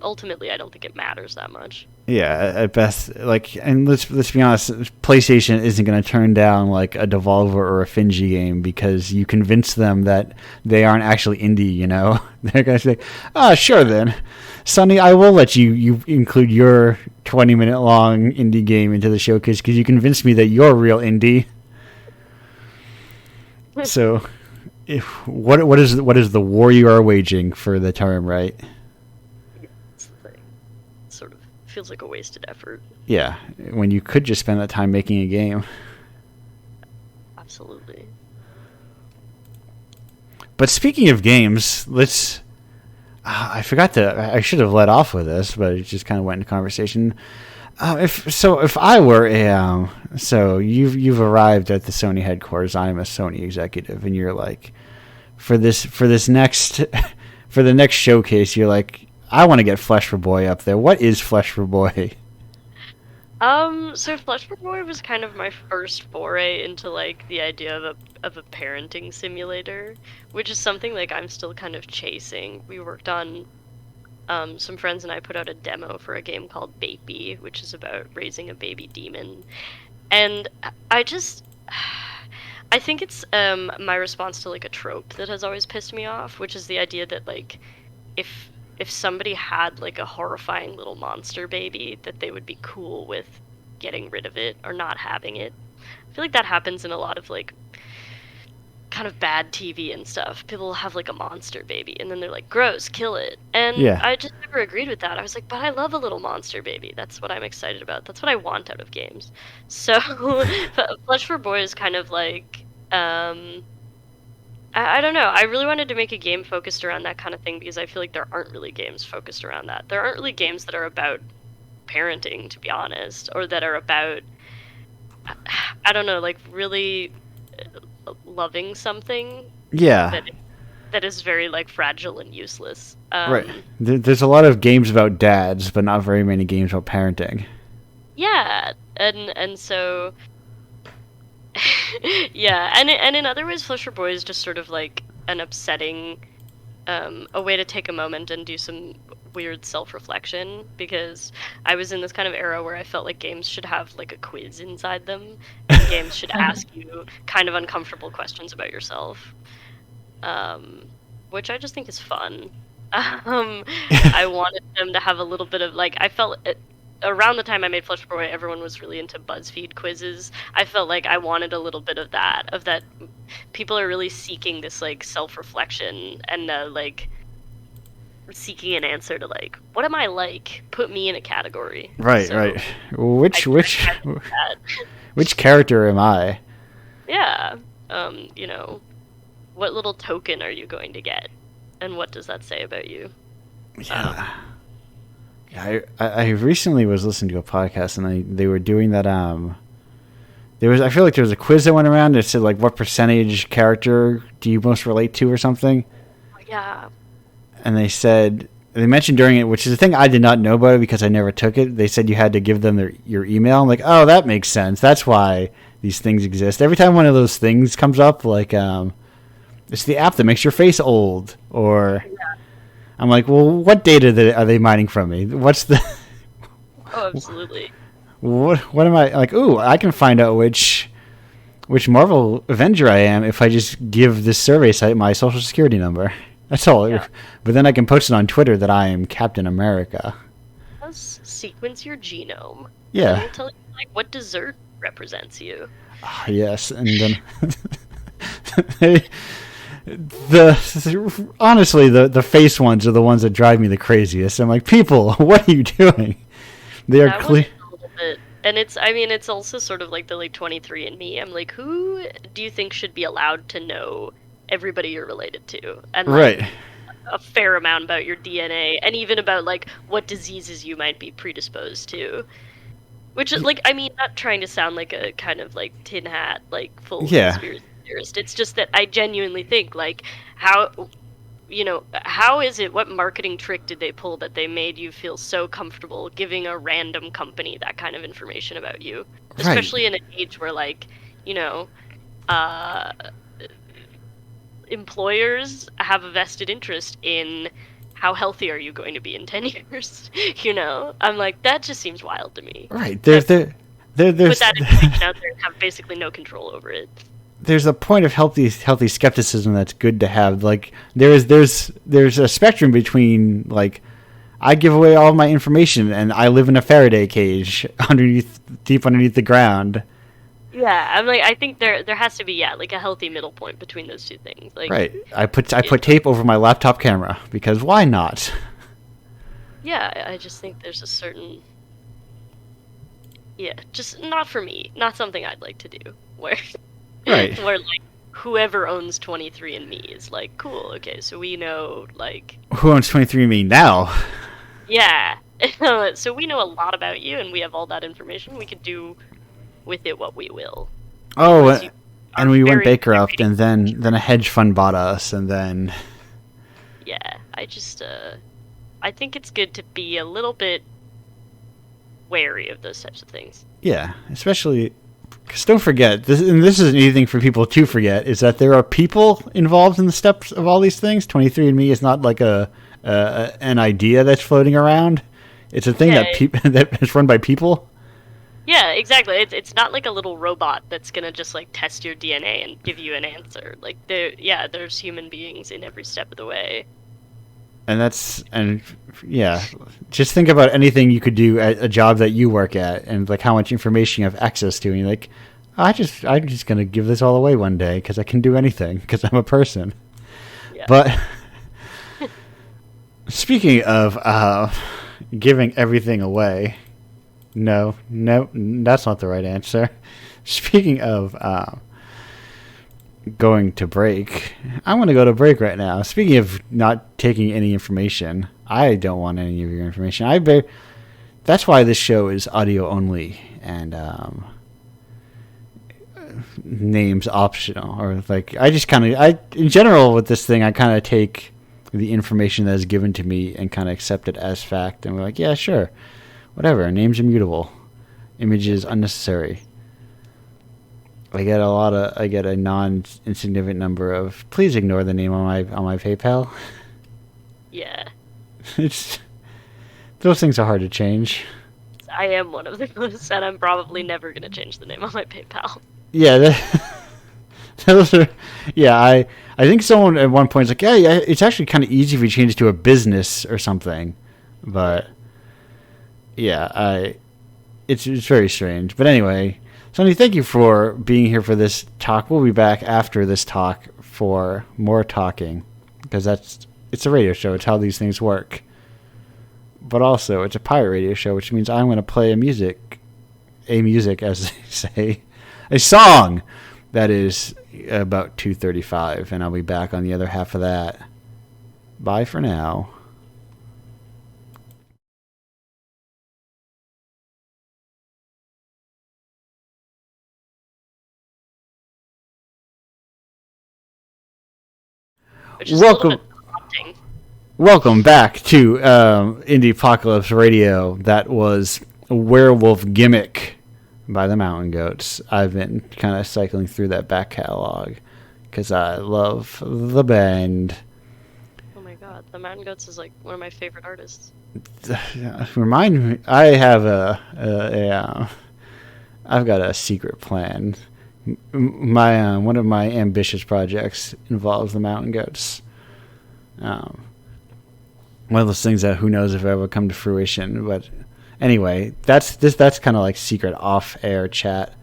Ultimately, I don't think it matters that much. Yeah, at best, like, and let's be honest, PlayStation isn't going to turn down like a Devolver or a Finji game because you convince them that they aren't actually indie. They're going to say, sure then, Sonny, I will let you include your 20-minute long indie game into the showcase because you convinced me that you're real indie. So, what is the war you are waging for the term, right? Sort of feels like a wasted effort. Yeah, when you could just spend that time making a game. Absolutely. But speaking of games, let's. I should have let off with this, but it just kind of went into conversation. If I were so you've arrived at the Sony headquarters. I'm a Sony executive, and you're like, for this next for the next showcase, you're like, I want to get Flesh for Boy up there. What is Flesh for Boy? So Flesh for Boy was kind of my first foray into like the idea of a parenting simulator, which is something like I'm still kind of chasing. We worked on, some friends and I put out a demo for a game called Baby, which is about raising a baby demon, and I think it's my response to like a trope that has always pissed me off, which is the idea that like if somebody had like a horrifying little monster baby, that they would be cool with getting rid of it or not having it. I feel like that happens in a lot of like kind of bad TV and stuff. People have like a monster baby and then they're like, gross, kill it. And Yeah. I just never agreed with that. I was like, but I love a little monster baby. That's what I'm excited about. That's what I want out of games. So Flesh for Boy is kind of like, I don't know. I really wanted to make a game focused around that kind of thing because I feel like there aren't really games focused around that. There aren't really games that are about parenting, to be honest, or that are about, I don't know, like really loving something. Yeah. That is very like fragile and useless. Right. There's a lot of games about dads, but not very many games about parenting. Yeah, and so. Yeah, and in other ways, Flesh for Boy is just sort of like an upsetting a way to take a moment and do some weird self-reflection, because I was in this kind of era where I felt like games should have like a quiz inside them, and games should ask you kind of uncomfortable questions about yourself, which I just think is fun. I wanted them to have a little bit of like, I felt around the time I made Flesh Boy, everyone was really into BuzzFeed quizzes. I felt like I wanted a little bit of that people are really seeking this like self-reflection and like seeking an answer to like, what am I like? Put me in a category. Right, So right. Which that. which character am I? Yeah. You know, what little token are you going to get? And what does that say about you? Yeah. I recently was listening to a podcast and they were doing that. I feel like there was a quiz that went around that said like, what percentage character do you most relate to or something? Yeah. And they mentioned during it, which is a thing I did not know about it because I never took it. They said you had to give them your email. I'm like, oh, that makes sense. That's why these things exist. Every time one of those things comes up, like it's the app that makes your face old, or I'm like, well, what data are they mining from me? What's the? Oh, absolutely. What am I like? Ooh, I can find out which Marvel Avenger I am if I just give this survey site my social security number. That's all. Yeah. But then I can post it on Twitter that I am Captain America. Let's sequence your genome. Yeah. And it'll tell you like what dessert represents you. Yes, and then honestly, the face ones are the ones that drive me the craziest. I'm like, people, what are you doing? They are clear. And it's also sort of like the like 23andMe. I'm like, who do you think should be allowed to know everybody you're related to? And like, Right. a fair amount about your DNA, and even about like what diseases you might be predisposed to. Which is like, I mean, not trying to sound like a kind of like tin hat, like full conspiracy theorist. It's just that I genuinely think like how is it, what marketing trick did they pull that they made you feel so comfortable giving a random company that kind of information about you? Right. Especially in an age where like, employers have a vested interest in how healthy are you going to be in 10 years, I'm like, that just seems wild to me. Right. There's put that information out there and have basically no control over it. There's a point of healthy skepticism that's good to have. Like there's a spectrum between like, I give away all my information and I live in a Faraday cage deep underneath the ground. Yeah, I'm like, I think there has to be like a healthy middle point between those two things. Like, right. I put tape over my laptop camera because why not? Yeah, I just think there's a certain, just not for me, not something I'd like to do. Where, right. Where like whoever owns 23andMe is like, cool, okay, so we know like who owns 23andMe now? Yeah, so we know a lot about you, and we have all that information. We could do with it what we will. Oh, and we went bankrupt, and then a hedge fund bought us, and then... Yeah, I think it's good to be a little bit wary of those types of things. Yeah, especially... Because don't forget, this isn't anything for people to forget, is that there are people involved in the steps of all these things. 23andMe is not like an idea that's floating around. It's a thing that is run by people. Yeah, exactly. It's not like a little robot that's gonna just like test your DNA and give you an answer. Like there's human beings in every step of the way. Just think about anything you could do at a job that you work at, and like how much information you have access to, and you're like, I'm just gonna give this all away one day because I can do anything because I'm a person. Yeah. But speaking of giving everything away. No, that's not the right answer. Speaking of going to break, I'm going to go to break right now. Speaking of not taking any information, I don't want any of your information. That's why this show is audio only and names optional. Or like, in general with this thing, I kind of take the information that is given to me and kind of accept it as fact. And we're like, yeah, sure. Whatever, name's immutable. Images unnecessary. I get a non-insignificant number of please ignore the name on my PayPal. Yeah. It's those things are hard to change. I am one of those, and I'm probably never gonna change the name on my PayPal. Yeah, those are. Yeah, I think someone at one point is like, yeah, it's actually kind of easy if you change it to a business or something, but yeah, it's very strange. But anyway, Sonny, thank you for being here for this talk. We'll be back after this talk for more talking, because it's a radio show. It's how these things work. But also, it's a pirate radio show, which means I'm going to play a music, as they say, a song that is about 2:35, and I'll be back on the other half of that. Bye for now. Which is a little Welcome. bit daunting. Welcome back to Indiepocalypse Radio. That was Werewolf Gimmick by the Mountain Goats. I've been kind of cycling through that back catalog because I love the band. Oh my god, the Mountain Goats is like one of my favorite artists. Remind me, I have I've got a secret plan. My one of my ambitious projects involves the Mountain Goats. One of those things that who knows if it ever come to fruition. But anyway, that's kind of like secret off-air chat.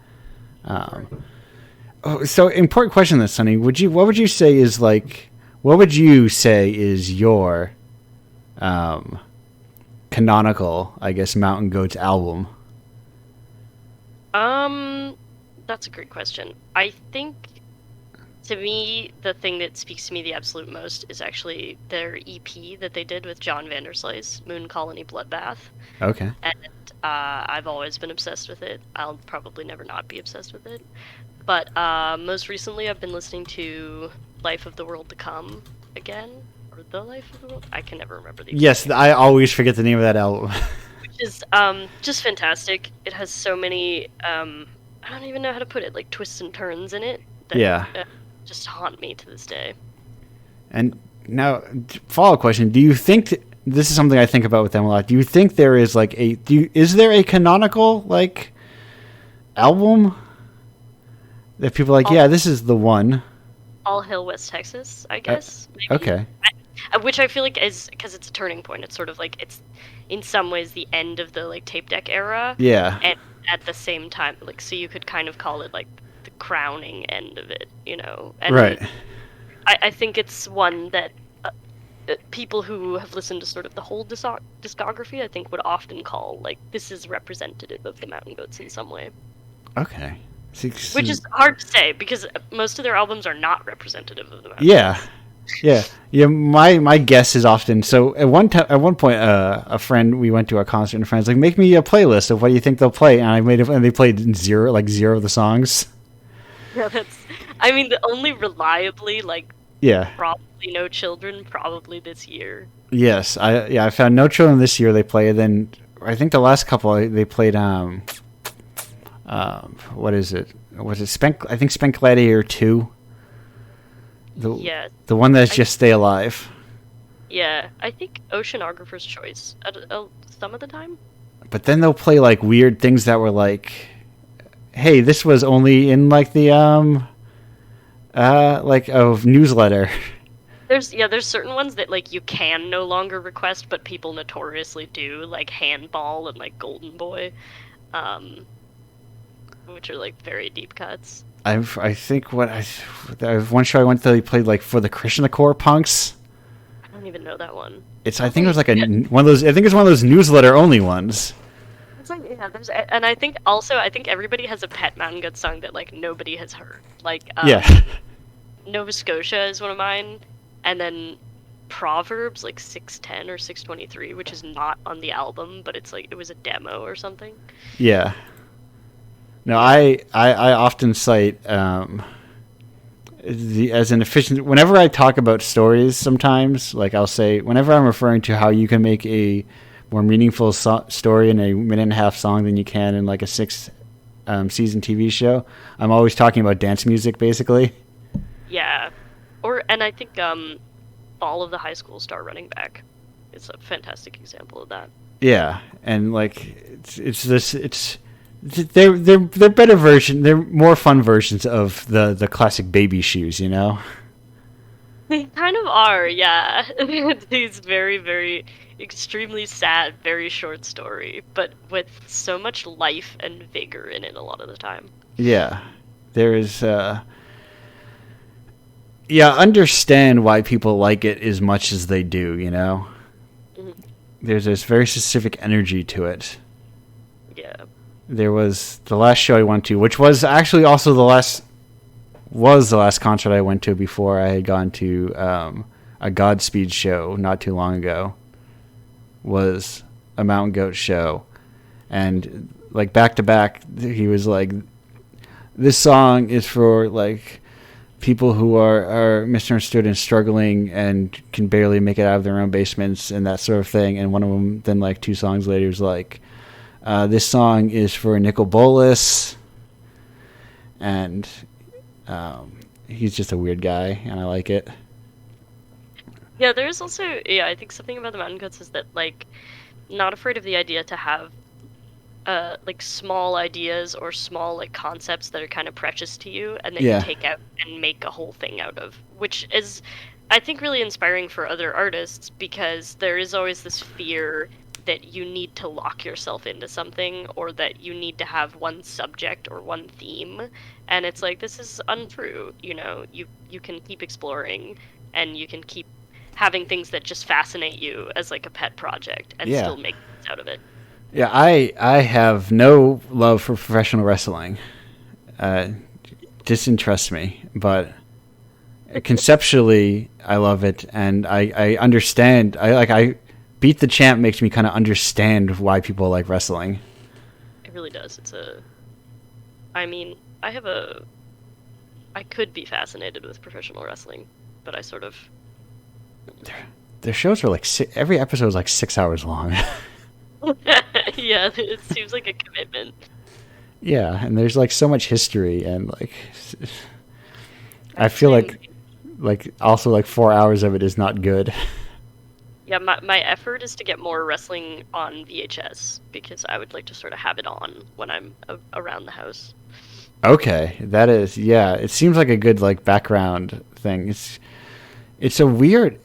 So important question, then, Sonny. What would you say is your canonical, I guess, Mountain Goats album? That's a great question. I think, to me, the thing that speaks to me the absolute most is actually their EP that they did with John Vanderslice, Moon Colony Bloodbath. Okay. And I've always been obsessed with it. I'll probably never not be obsessed with it. But most recently, I've been listening to Life of the World to Come again, or The Life of the World. I can never remember the exact Yes, name. I always forget the name of that album. Which is just fantastic. It has so many I don't even know how to put it, like twists and turns in it that Yeah. Just haunt me to this day. And now, follow-up question: do you think this is something I think about with them a lot? Do you think there is is there a canonical album that people are like? Yeah, this is the one. All Hail West Texas, I guess. Maybe. Okay. Which I feel like is because it's a turning point. It's sort of like it's in some ways the end of the tape deck era. Yeah. And at the same time, so you could kind of call it the crowning end of it, And right. I think it's one that people who have listened to sort of the whole discography, I think, would often call this is representative of the Mountain Goats in some way. Okay. Which is hard to say because most of their albums are not representative of the Mountain Yeah. Goats. Yeah. My guess is often so. At one point, a friend, we went to a concert, and a friend's like, "Make me a playlist of what do you think they'll play," and I made it, and they played zero of the songs. Yeah, the only reliably probably No Children probably this year. Yes, I found No Children this year. They played. Then I think the last couple they played. What is it? Was it Spank? I think Spank Gladiator 2. The one that's just Stay Alive. Yeah, I think Oceanographer's Choice some of the time. But then they'll play weird things that were hey, this was only in the newsletter. There's certain ones that you can no longer request, but people notoriously do, like Handball and Golden Boy, which are very deep cuts. I think one show I went to, they played For the Krishna Core Punks. I don't even know that one. I think it was one of those. I think it's one of those newsletter only ones. It's and I think everybody has a pet Mountain Goats song that nobody has heard. Nova Scotia is one of mine, and then Proverbs 610 or 623, which is not on the album, but it's it was a demo or something. Yeah. No, I often cite as an efficient. Whenever I talk about stories, sometimes I'll say whenever I'm referring to how you can make a more meaningful story in a minute and a half song than you can in a 6 season TV show, I'm always talking about dance music, basically. Yeah, and I think all of the high schools start running back. It's a fantastic example of that. Yeah, and like they're better version. They're more fun versions of the classic baby shoes, you know. They kind of are, yeah. These very, very extremely sad, very short story, but with so much life and vigor in it a lot of the time. Yeah, there is. Yeah, understand why people like it as much as they do. You know, there's this very specific energy to it. Yeah. There was the last show I went to, which was actually also the last concert I went to before I had gone to a Godspeed show not too long ago. Was a Mountain Goat show, and like back to back, he was like, "This song is for like people who are misunderstood and struggling and can barely make it out of their own basements and that sort of thing." And one of them, then like 2 songs later, was like, "This song is for Nicol Bolas," and he's just a weird guy, and I like it. Yeah, there's also, I think something about the Mountain Goats is that, like, not afraid of the idea to have, like, small ideas or small, like, concepts that are kind of precious to you and that you take out and make a whole thing out of, which is, I think, really inspiring for other artists because there is always this fear that you need to lock yourself into something or that you need to have one subject or one theme, and it's like, this is untrue, you know, you can keep exploring and you can keep having things that just fascinate you as like a pet project and still make things out of it. Yeah, I have no love for professional wrestling. Disinterests me, but conceptually I love it, and I understand. I Beat the Champ makes me kind of understand why people like wrestling. It really does. I mean, I could be fascinated with professional wrestling, but I sort of... Their shows are like every episode is like 6 hours long. Yeah, it seems like a commitment. Yeah, and there's like so much history, and like I feel like also like 4 hours of it is not good. Yeah, my effort is to get more wrestling on VHS because I would like to sort of have it on when I'm around the house. Okay, that is, yeah. It seems like a good like background thing. It's so weird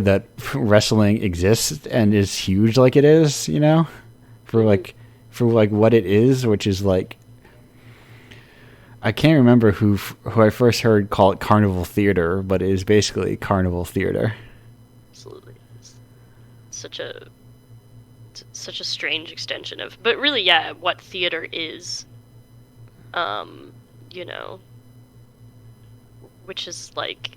that wrestling exists and is huge like it is, you know, for like what it is, which is like, I can't remember who I first heard call it carnival theater, but it is basically carnival theater. Absolutely, it's such a strange extension of, but really, yeah, what theater is, you know, which is like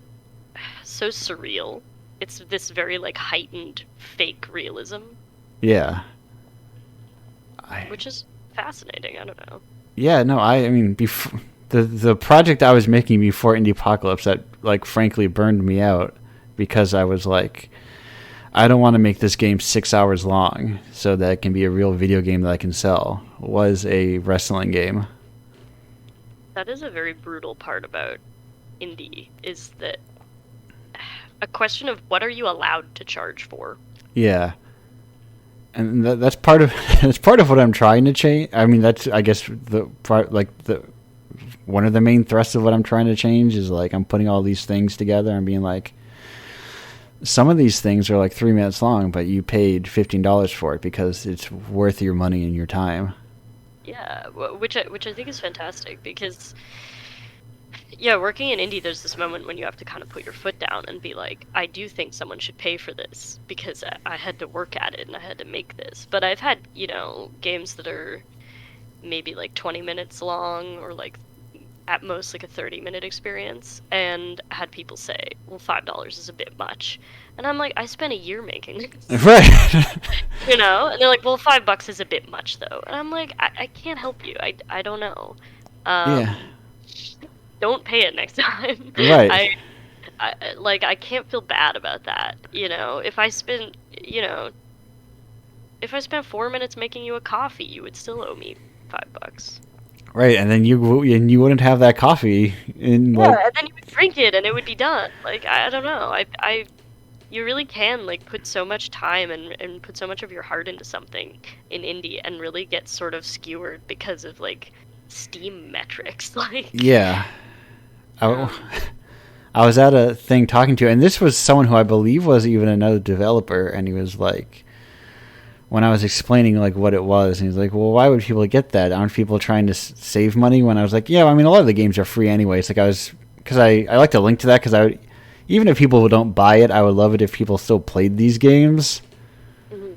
so surreal. It's this very like heightened fake realism. Yeah. Which is fascinating. I don't know. Yeah, no, I mean, before the project I was making before Indiepocalypse, that like frankly burned me out because I was like, I don't want to make this game 6 hours long so that it can be a real video game that I can sell. Was a wrestling game. That is a very brutal part about indie, is that a question of what are you allowed to charge for? Yeah. And that's part of what I'm trying to change. I mean, that's, I guess, the part, like one of the main thrusts of what I'm trying to change is like I'm putting all these things together and being like, some of these things are like 3 minutes long, but you paid $15 for it because it's worth your money and your time. Yeah, which I think is fantastic because, yeah, working in indie, there's this moment when you have to kind of put your foot down and be like, I do think someone should pay for this because I had to work at it and I had to make this. But I've had, you know, games that are maybe like 20 minutes long or like at most like a 30-minute experience, and had people say, well, $5 is a bit much. And I'm like, I spent a year making this. Right. You know? And they're like, well, $5 is a bit much, though. And I'm like, I can't help you. I don't know. Yeah. Don't pay it next time. Right. I can't feel bad about that. You know, if I spent 4 minutes making you a coffee, you would still owe me $5. Right, and then you wouldn't have that coffee in like... Yeah, and then you would drink it and it would be done. Like, I don't know. you really can like put so much time and put so much of your heart into something in indie and really get sort of skewered because of like Steam metrics. Like, Yeah. um, I was at a thing talking to, and this was someone who I believe was even another developer, and he was like, when I was explaining like what it was, and he's like, "Well, why would people get that? Aren't people trying to save money?" When I was like, "Yeah, I mean, a lot of the games are free anyways." Like because I like to link to that because even if people don't buy it, I would love it if people still played these games. mhm.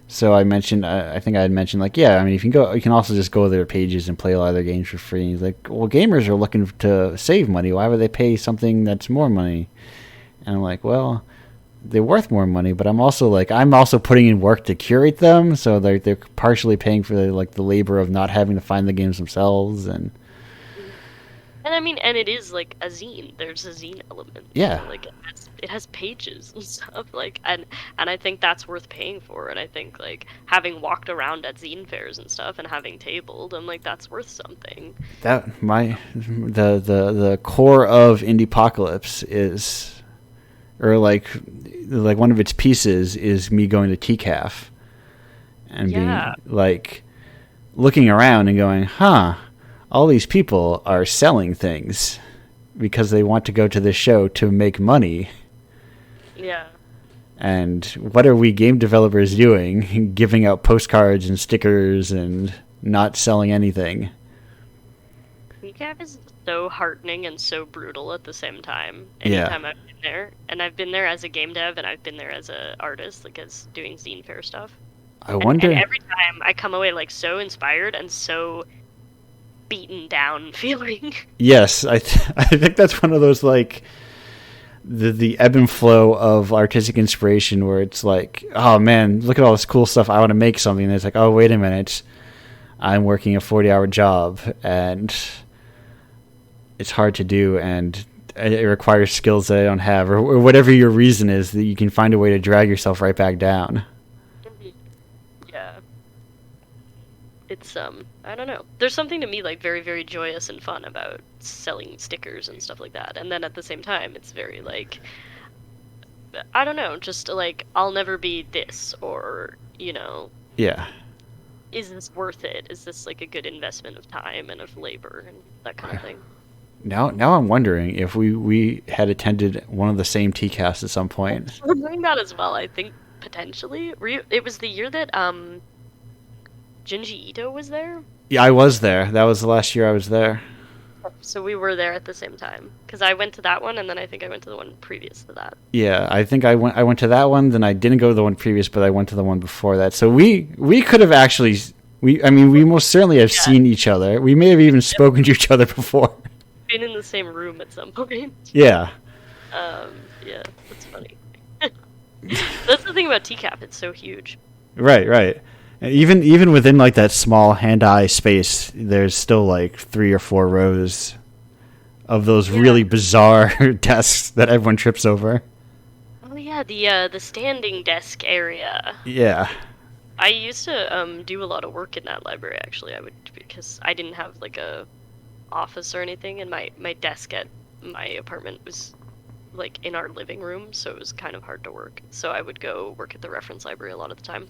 So I mentioned, I think I had mentioned like, yeah, I mean, if you can go, you can also just go to their pages and play a lot of their games for free. And he's like, well, gamers are looking to save money. Why would they pay something that's more money? And I'm like, well, they're worth more money, but I'm also putting in work to curate them, so they're partially paying for the labor of not having to find the games themselves, and And I mean, and it is like a zine. There's a zine element. Yeah. Like it has pages and stuff. Like, and I think that's worth paying for. And I think like having walked around at zine fairs and stuff and having tabled, I'm like that's worth something. the core of Indiepocalypse is, or like one of its pieces is me going to TCAF and Yeah. being like looking around and going, huh, all these people are selling things because they want to go to this show to make money. Yeah. And what are we game developers doing? Giving out postcards and stickers and not selling anything. Recap is so heartening and so brutal at the same time. Yeah. Anytime I've been there, and I've been there as a game dev, and I've been there as a artist, like as doing zine fair stuff. I wonder. And every time I come away like so inspired and so beaten down feeling. Yes, I think that's one of those like the ebb and flow of artistic inspiration where it's like, oh man, look at all this cool stuff. I want to make something. And it's like, oh wait a minute, I'm working a 40-hour job and it's hard to do and it requires skills that I don't have, or whatever your reason is, that you can find a way to drag yourself right back down. Yeah. It's I don't know. There's something to me like very, very joyous and fun about selling stickers and stuff like that. And then at the same time it's very like, I don't know, just like I'll never be this, or Yeah. is this worth it? Is this like a good investment of time and of labor and that kind of thing? Now I'm wondering if we had attended one of the same TCAS at some point. I'm doing that as well, I think potentially. It was the year that Junji Ito was there? Yeah, I was there. That was the last year I was there. So we were there at the same time. Because I went to that one, and then I think I went to the one previous to that. Yeah, I think I went to that one, then I didn't go to the one previous, but I went to the one before that. So we could have actually, we most certainly have seen each other. We may have even spoken to each other before. Been in the same room at some point. Yeah. Yeah, that's funny. That's the thing about TCAP, it's so huge. Right. Even within like that small hand-eye space, there's still like 3 or 4 rows of those really bizarre desks that everyone trips over. Oh yeah, the standing desk area. Yeah. I used to do a lot of work in that library actually. Because I didn't have like a office or anything, and my desk at my apartment was like in our living room, so it was kind of hard to work. So I would go work at the reference library a lot of the time.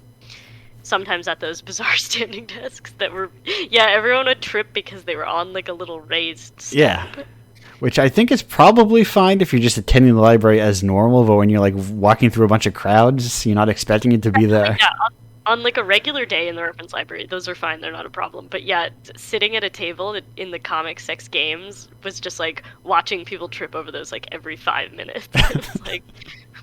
Sometimes at those bizarre standing desks that were, everyone would trip because they were on like a little raised step. Yeah. Which I think is probably fine if you're just attending the library as normal, but when you're like walking through a bunch of crowds, you're not expecting it to be there. Yeah, on like a regular day in the reference library, those are fine, they're not a problem. But yeah, sitting at a table in the comic sex games was just like watching people trip over those like every 5 minutes. It's like,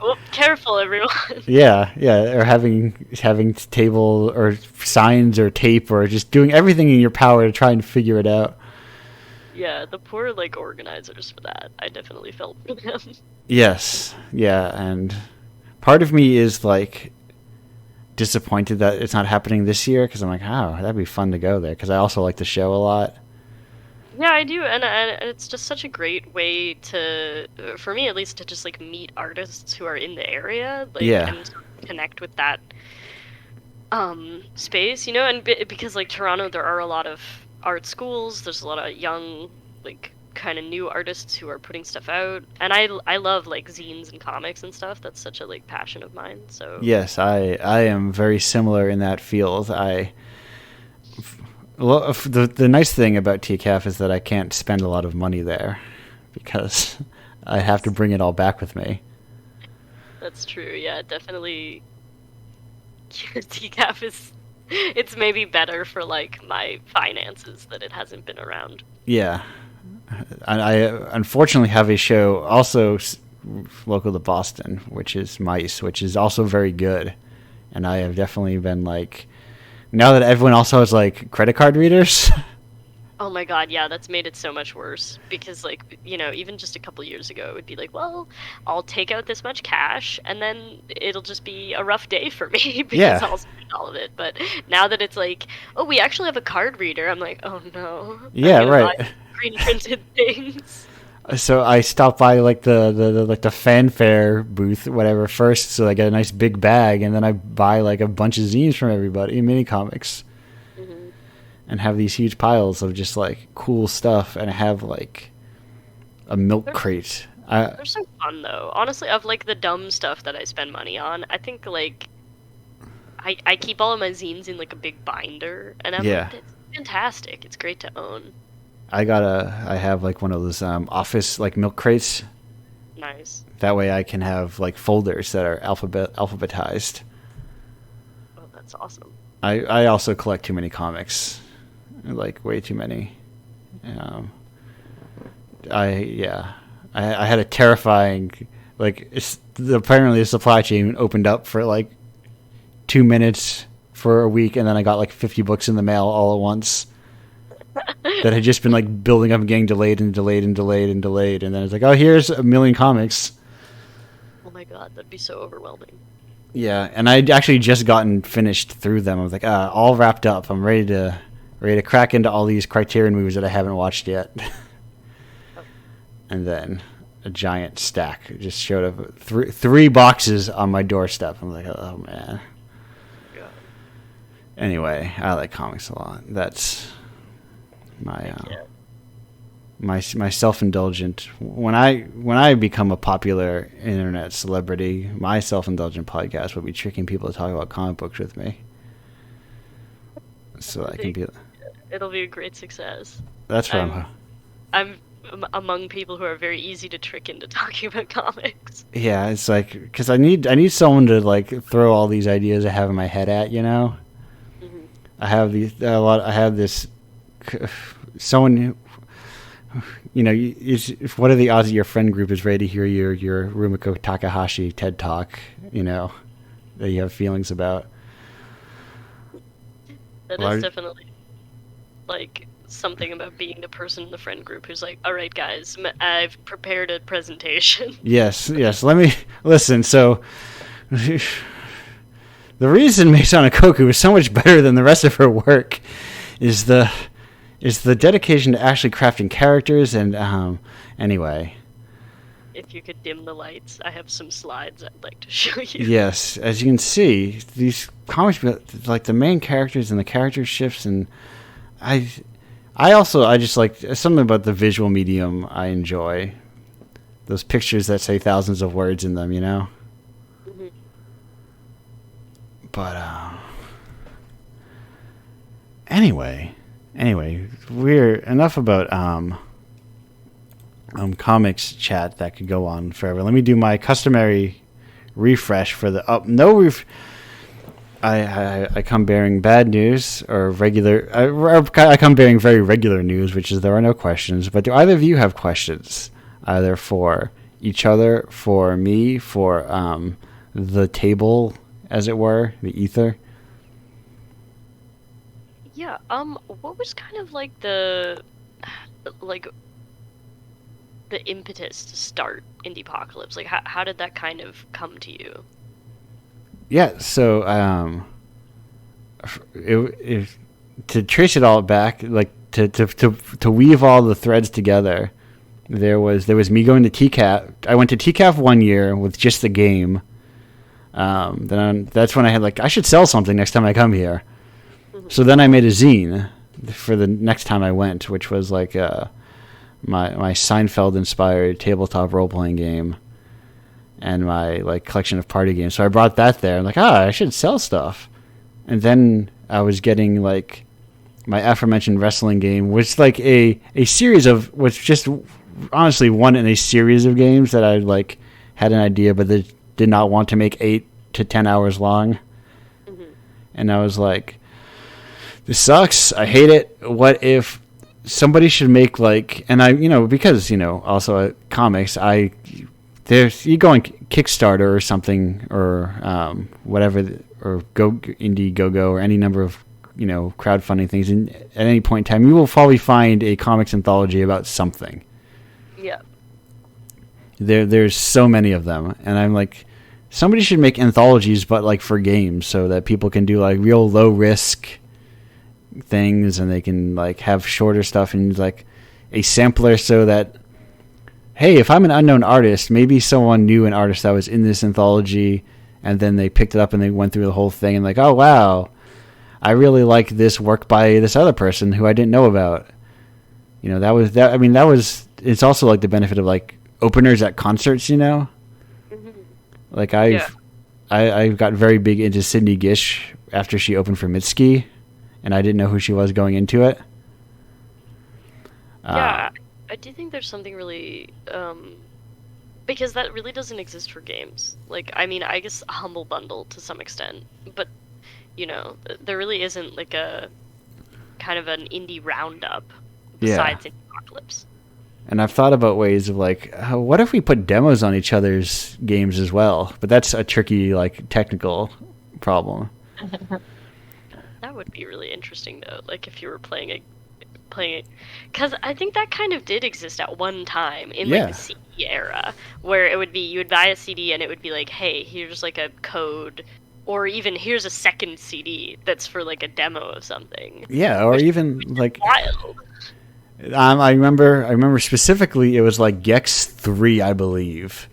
well, careful everyone. Yeah, or having table or signs or tape or just doing everything in your power to try and figure it out. Yeah, the poor like organizers for that. I definitely felt for them. Yes, yeah, and part of me is like disappointed that it's not happening this year because I'm like, oh, that'd be fun to go there because I also like the show a lot. Yeah, I do, and it's just such a great way to, for me at least, to just like meet artists who are in the area, like, and sort of connect with that space, and because like Toronto, there are a lot of art schools. There's a lot of young like kind of new artists who are putting stuff out, and I love like zines and comics and stuff. That's such a like passion of mine. So Yes, I am very similar in that field. The nice thing about TCAF is that I can't spend a lot of money there because I have to bring it all back with me. that's true. Yeah, definitely. TCAF is it's maybe better for like my finances that it hasn't been around. Yeah. I unfortunately have a show also local to Boston, which is Mice, which is also very good. And I have definitely been like, now that everyone also has like credit card readers. Oh my god, yeah, that's made it so much worse because like, even just a couple years ago it would be like, well, I'll take out this much cash and then it'll just be a rough day for me because Yeah. I'll spend all of it. But now that it's like, oh, we actually have a card reader, I'm like, oh no. Yeah, I'm gonna right. buy green printed things. So I stopped by like the fanfare booth, whatever, first, so I get a nice big bag, and then I buy like a bunch of zines from everybody, mini comics, Mhm. and have these huge piles of just like cool stuff, and I have like a milk crate. They're so fun though. Honestly, of like the dumb stuff that I spend money on, I think like I keep all of my zines in like a big binder, and I'm Yeah. like, it's fantastic. It's great to own. I have like one of those office like milk crates. Nice. That way I can have like folders that are alphabetized. Oh, that's awesome. I also collect too many comics, like way too many. I had a terrifying apparently the supply chain opened up for like 2 minutes for a week, and then I got like 50 books in the mail all at once that had just been like building up and getting delayed and delayed and delayed and delayed, and then it's like, oh, here's a million comics. Oh my god, that'd be so overwhelming. Yeah, and I'd actually just gotten finished through them. I was like, all wrapped up. I'm ready to crack into all these Criterion movies that I haven't watched yet. And then a giant stack just showed up, three boxes on my doorstep. I'm like, oh man. Yeah. Anyway, I like comics a lot. That's my my self-indulgent. When I become a popular internet celebrity, my self-indulgent podcast will be tricking people to talk about comic books with me. So I can be. It'll be a great success. That's where I'm among people who are very easy to trick into talking about comics. Yeah, it's like because I need someone to like throw all these ideas I have in my head at. Mm-hmm. I have I have this someone. What are the odds that your friend group is ready to hear your Rumiko Takahashi TED Talk? That you have feelings about. That is definitely like something about being the person in the friend group who's like, all right, guys, I've prepared a presentation. Yes. Let me listen. So, the reason Masana Koku is so much better than the rest of her work is the dedication to actually crafting characters. And anyway. If you could dim the lights, I have some slides I'd like to show you. Yes, as you can see, these comics, like the main characters and the character shifts, and I just like something about the visual medium I enjoy. Those pictures that say thousands of words in them, Mm-hmm. But anyway, we're enough about comics chat that could go on forever. Let me do my customary refresh for the I come bearing bad news or regular. I come bearing very regular news, which is there are no questions. But do either of you have questions, either for each other, for me, for the table, as it were, the ether? Yeah. What was kind of like the impetus to start Indiepocalypse? Like, how did that kind of come to you? Yeah, so to trace it all back, like to weave all the threads together, there was me going to TCAF. I went to TCAF 1 year with just the game. That's when I had I should sell something next time I come here. Mm-hmm. So then I made a zine for the next time I went, which was my Seinfeld inspired tabletop role playing game, and my like collection of party games. So I brought that there. I'm like, I should sell stuff. And then I was getting like my aforementioned wrestling game, which like a series of was just honestly one in a series of games that I like had an idea, but they did not want to make 8 to 10 hours long. Mm-hmm. And I was like, this sucks. I hate it. What if somebody should make like, and I, because, also comics, you go on Kickstarter or something or whatever, or Indiegogo or any number of, crowdfunding things. And at any point in time, you will probably find a comics anthology about something. Yeah. There's so many of them. And I'm like, somebody should make anthologies, but like for games so that people can do like real low risk things and they can like have shorter stuff and like a sampler so that, hey, if I'm an unknown artist, maybe someone knew an artist that was in this anthology and then they picked it up and they went through the whole thing and like, oh wow, I really like this work by this other person who I didn't know about. It's also like the benefit of like openers at concerts, Mm-hmm. Like I got very big into Sydney Gish after she opened for Mitski, and I didn't know who she was going into it. Yeah, I do think there's something really, because that really doesn't exist for games. Like, I mean, I guess a Humble Bundle to some extent, but, there really isn't like a kind of an indie roundup besides Indiepocalypse. And I've thought about ways of like, what if we put demos on each other's games as well? But that's a tricky, like, technical problem. That would be really interesting, though. Like if you were playing it, because I think that kind of did exist at one time in like the CD era, where it would be you would buy a CD and it would be like, hey, here's like a code, or even here's a second CD that's for like a demo of something. Yeah, or even like wild. I remember specifically it was like Gex 3, I believe,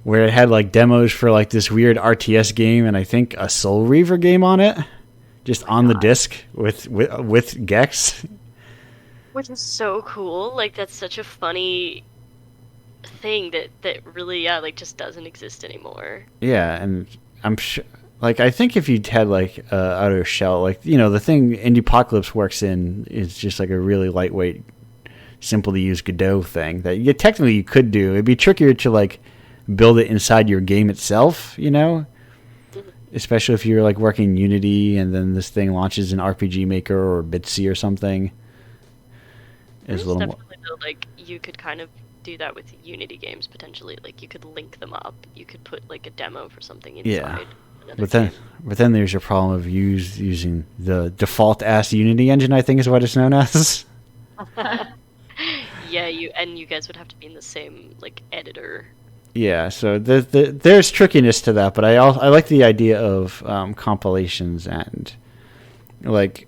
where it had like demos for like this weird RTS game and I think a Soul Reaver game on it, just on the disc with Gex. Which is so cool. Like that's such a funny thing that really like just doesn't exist anymore. Yeah, and I'm sure. Like, I think if you had, like, Outer Shell, like, the thing Indiepocalypse works in is just, like, a really lightweight, simple-to-use Godot thing that technically you could do. It'd be trickier to, like, build it inside your game itself, Especially if you're, like, working Unity and then this thing launches in RPG Maker or Bitsy or something. There's definitely, like, you could kind of do that with Unity games, potentially. Like, you could link them up. You could put, like, a demo for something inside. Yeah. But then there's your problem of using the default ass Unity engine, I think is what it's known as. Yeah, you guys would have to be in the same like editor. Yeah, so there's trickiness to that, but I like the idea of compilations and like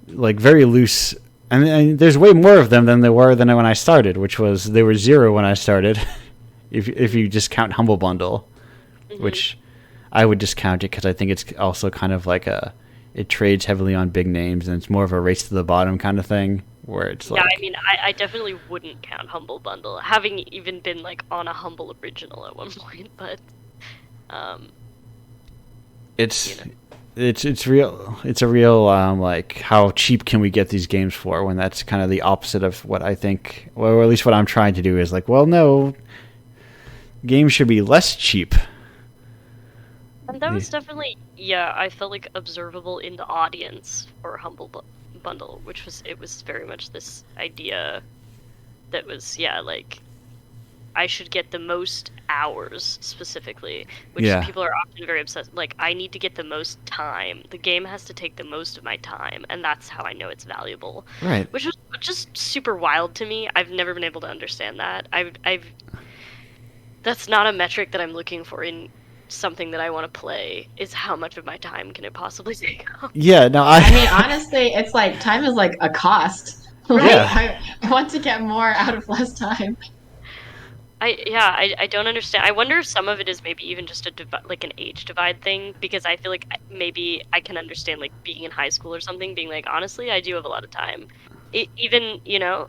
very loose. And there's way more of them than there were than when I started, which was there were 0 when I started. if you just count Humble Bundle, which I would discount it because I think it's also kind of like it trades heavily on big names and it's more of a race to the bottom kind of thing where it's like. Yeah, I mean, I definitely wouldn't count Humble Bundle, having even been like on a Humble Original at one point, but it's real. It's a real like how cheap can we get these games for when that's kind of the opposite of what I think, or at least what I'm trying to do is like, well, no, games should be less cheap. And that was definitely, I felt like observable in the audience for Humble Bundle, which was very much this idea that was, like, I should get the most hours specifically, which people are often very obsessed. Like, I need to get the most time. The game has to take the most of my time, and that's how I know it's valuable. Right. Which was just super wild to me. I've never been able to understand that. That's not a metric that I'm looking for in something that I want to play, is how much of my time can it possibly take up. Yeah, no, I mean, honestly, it's like time is like a cost. Like, Yeah. I want to get more out of less time. I don't understand. I wonder if some of it is maybe even just like an age divide thing, because I feel like maybe I can understand like being in high school or something, being like, honestly, I do have a lot of time. even,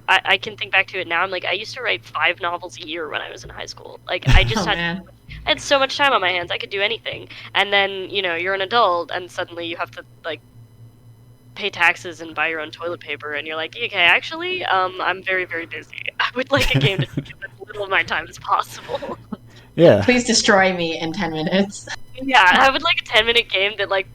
I can think back to it now. I'm like, I used to write 5 novels a year when I was in high school. Like, I just Oh man. I had so much time on my hands. I could do anything. And then, you're an adult and suddenly you have to like pay taxes and buy your own toilet paper and you're like, okay, actually, I'm very, very busy. I would like a game to take up as little of my time as possible. Yeah. Please destroy me in 10 minutes. Yeah, I would like a 10-minute game that like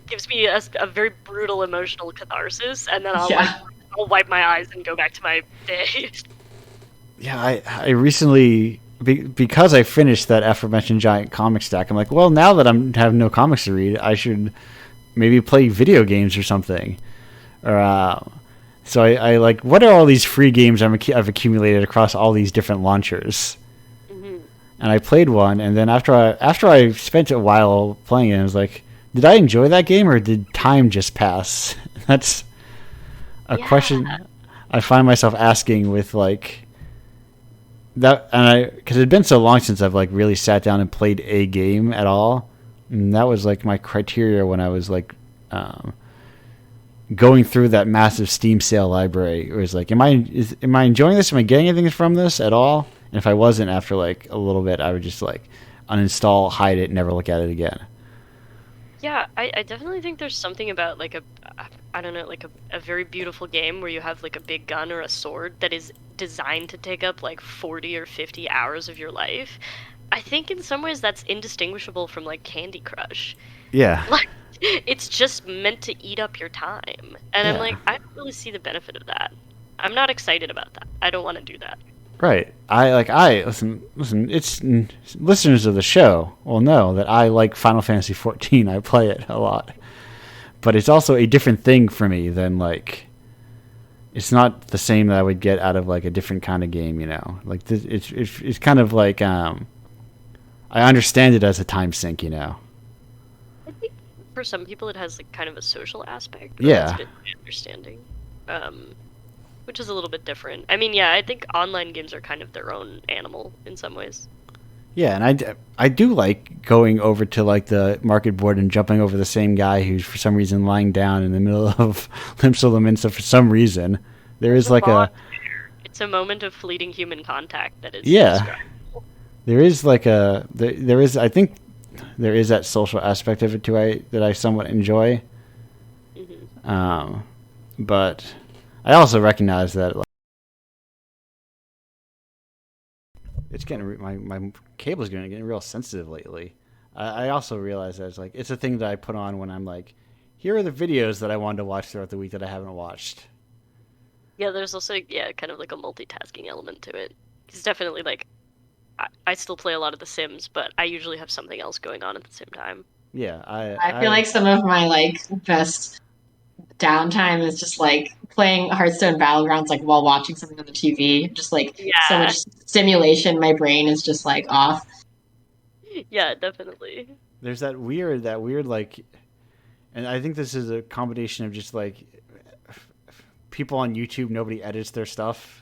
gives me a very brutal emotional catharsis, and then Yeah. I'll wipe my eyes and go back to my day. Yeah, I recently because I finished that aforementioned giant comic stack. I'm like, well, now that I'm have no comics to read, I should maybe play video games or something. Or so I like, what are all these free games I've accumulated across all these different launchers? Mm-hmm. And I played one, and then after I spent a while playing it, I was like, did I enjoy that game or did time just pass? That's a question I find myself asking with like that, and because it had been so long since I've like really sat down and played a game at all, and that was like my criteria when I was like going through that massive Steam sale library. It was like, am I enjoying this? Am I getting anything from this at all? And if I wasn't, after like a little bit, I would just like uninstall, hide it, never look at it again. Yeah, I definitely think there's something about like I don't know, like a very beautiful game where you have like a big gun or a sword that is designed to take up like 40 or 50 hours of your life. I think in some ways that's indistinguishable from like Candy Crush. Yeah. Like, it's just meant to eat up your time. And I'm Yeah. like, I don't really see the benefit of that. I'm not excited about that. I don't want to do that. Right. I listen. It's listeners of the show will know that I like Final Fantasy 14. I play it a lot, but it's also a different thing for me than like. It's not the same that I would get out of like a different kind of game, you know. Like it's kind of like I understand it as a time sink, you know. I think for some people it has like kind of a social aspect. Yeah. That's been my understanding. Which is a little bit different. I mean, yeah, I think online games are kind of their own animal in some ways. Yeah, and I do like going over to like the market board and jumping over the same guy who's for some reason lying down in the middle of Limsa Lominsa for some reason. There is like a It's a moment of fleeting human contact that is yeah. indescribable. There is like there is, I think there is that social aspect of it too that I somewhat enjoy. Mm-hmm. But I also recognize that like, it's getting my cable's getting real sensitive lately. I also realize that it's a thing that I put on when I'm like, here are the videos that I wanted to watch throughout the week that I haven't watched. Yeah, there's also kind of like a multitasking element to it. It's definitely like I still play a lot of The Sims, but I usually have something else going on at the same time. Yeah, I feel like some of my like best downtime is just like playing Hearthstone Battlegrounds like while watching something on the TV. Just like so Yeah, much stimulation, my brain is just like off. yeah, definitely. there's that weird like, and I think this is a combination of just like people on YouTube, nobody edits their stuff,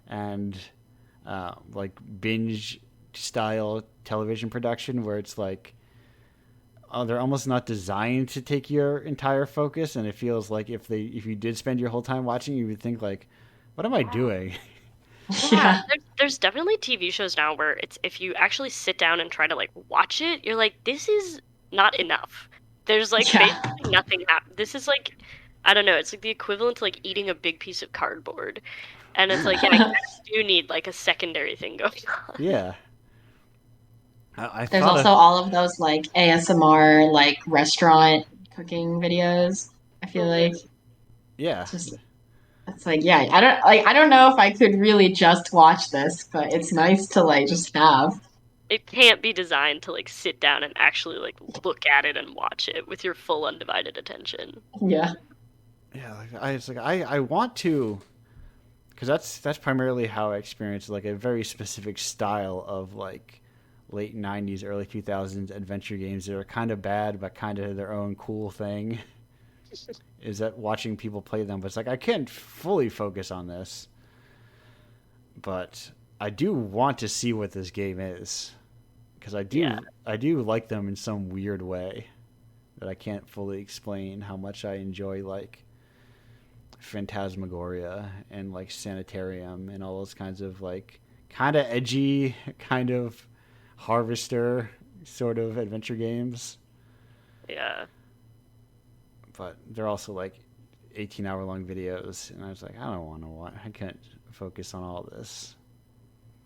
and like binge style television production where it's like they're almost not designed to take your entire focus, and it feels like if you did spend your whole time watching, you would think like, what am I doing? Yeah, there's definitely TV shows now where it's if you actually sit down and try to like watch it, you're like, this is not enough. There's like Yeah. basically nothing This is like I don't know, it's like the equivalent to like eating a big piece of cardboard. And it's like, yeah, I kind of do need like a secondary thing going on. Yeah, I There's thought also all of those like ASMR like restaurant cooking videos. I feel like yeah. just it's like yeah, I don't know if I could really just watch this, but it's nice to like just have. It can't be designed to like sit down and actually like look at it and watch it with your full undivided attention. Yeah. Yeah, I want to, because that's primarily how I experienced like a very specific style of like late '90s, early 2000s adventure games that are kind of bad but kind of their own cool thing. Is that watching people play them? But it's like I can't fully focus on this, but I do want to see what this game is because I do like them in some weird way that I can't fully explain how much I enjoy like Phantasmagoria and like Sanitarium and all those kinds of like kind of edgy, kind of harvester sort of adventure games. Yeah. But they're also like 18-hour long videos, and I was like, I don't want to watch. I can't focus on all this.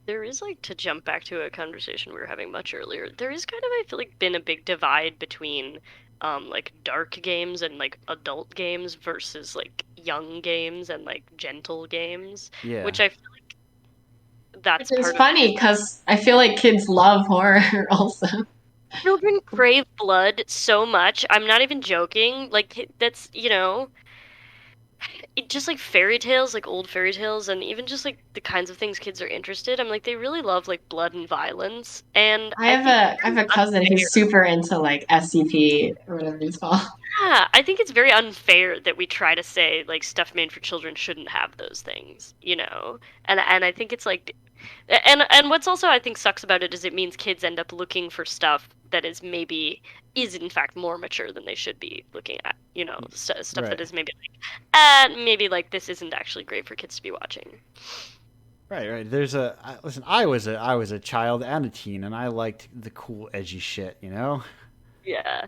There is, like, to jump back to a conversation we were having much earlier, there is kind of, I feel like, been a big divide between, like, dark games and, like, adult games versus, like, young games and, like, gentle games, Yeah. which I feel like that's Which is part of funny because I feel like kids love horror also. children crave blood so much. I'm not even joking. Like, that's, just like fairy tales, like old fairy tales, and even just like the kinds of things kids are interested. I'm like they really love like blood and violence, and I I have think a I have a cousin unfair. who's super into like SCP or whatever it's called. Yeah, I think it's very unfair that we try to say like stuff made for children shouldn't have those things, and I think it's like, and what's also I think sucks about it is it means kids end up looking for stuff that is in fact more mature than they should be looking at, stuff that Right. is maybe like this isn't actually great for kids to be watching. Right. Listen. I was a child and a teen, and I liked the cool, edgy shit. Yeah,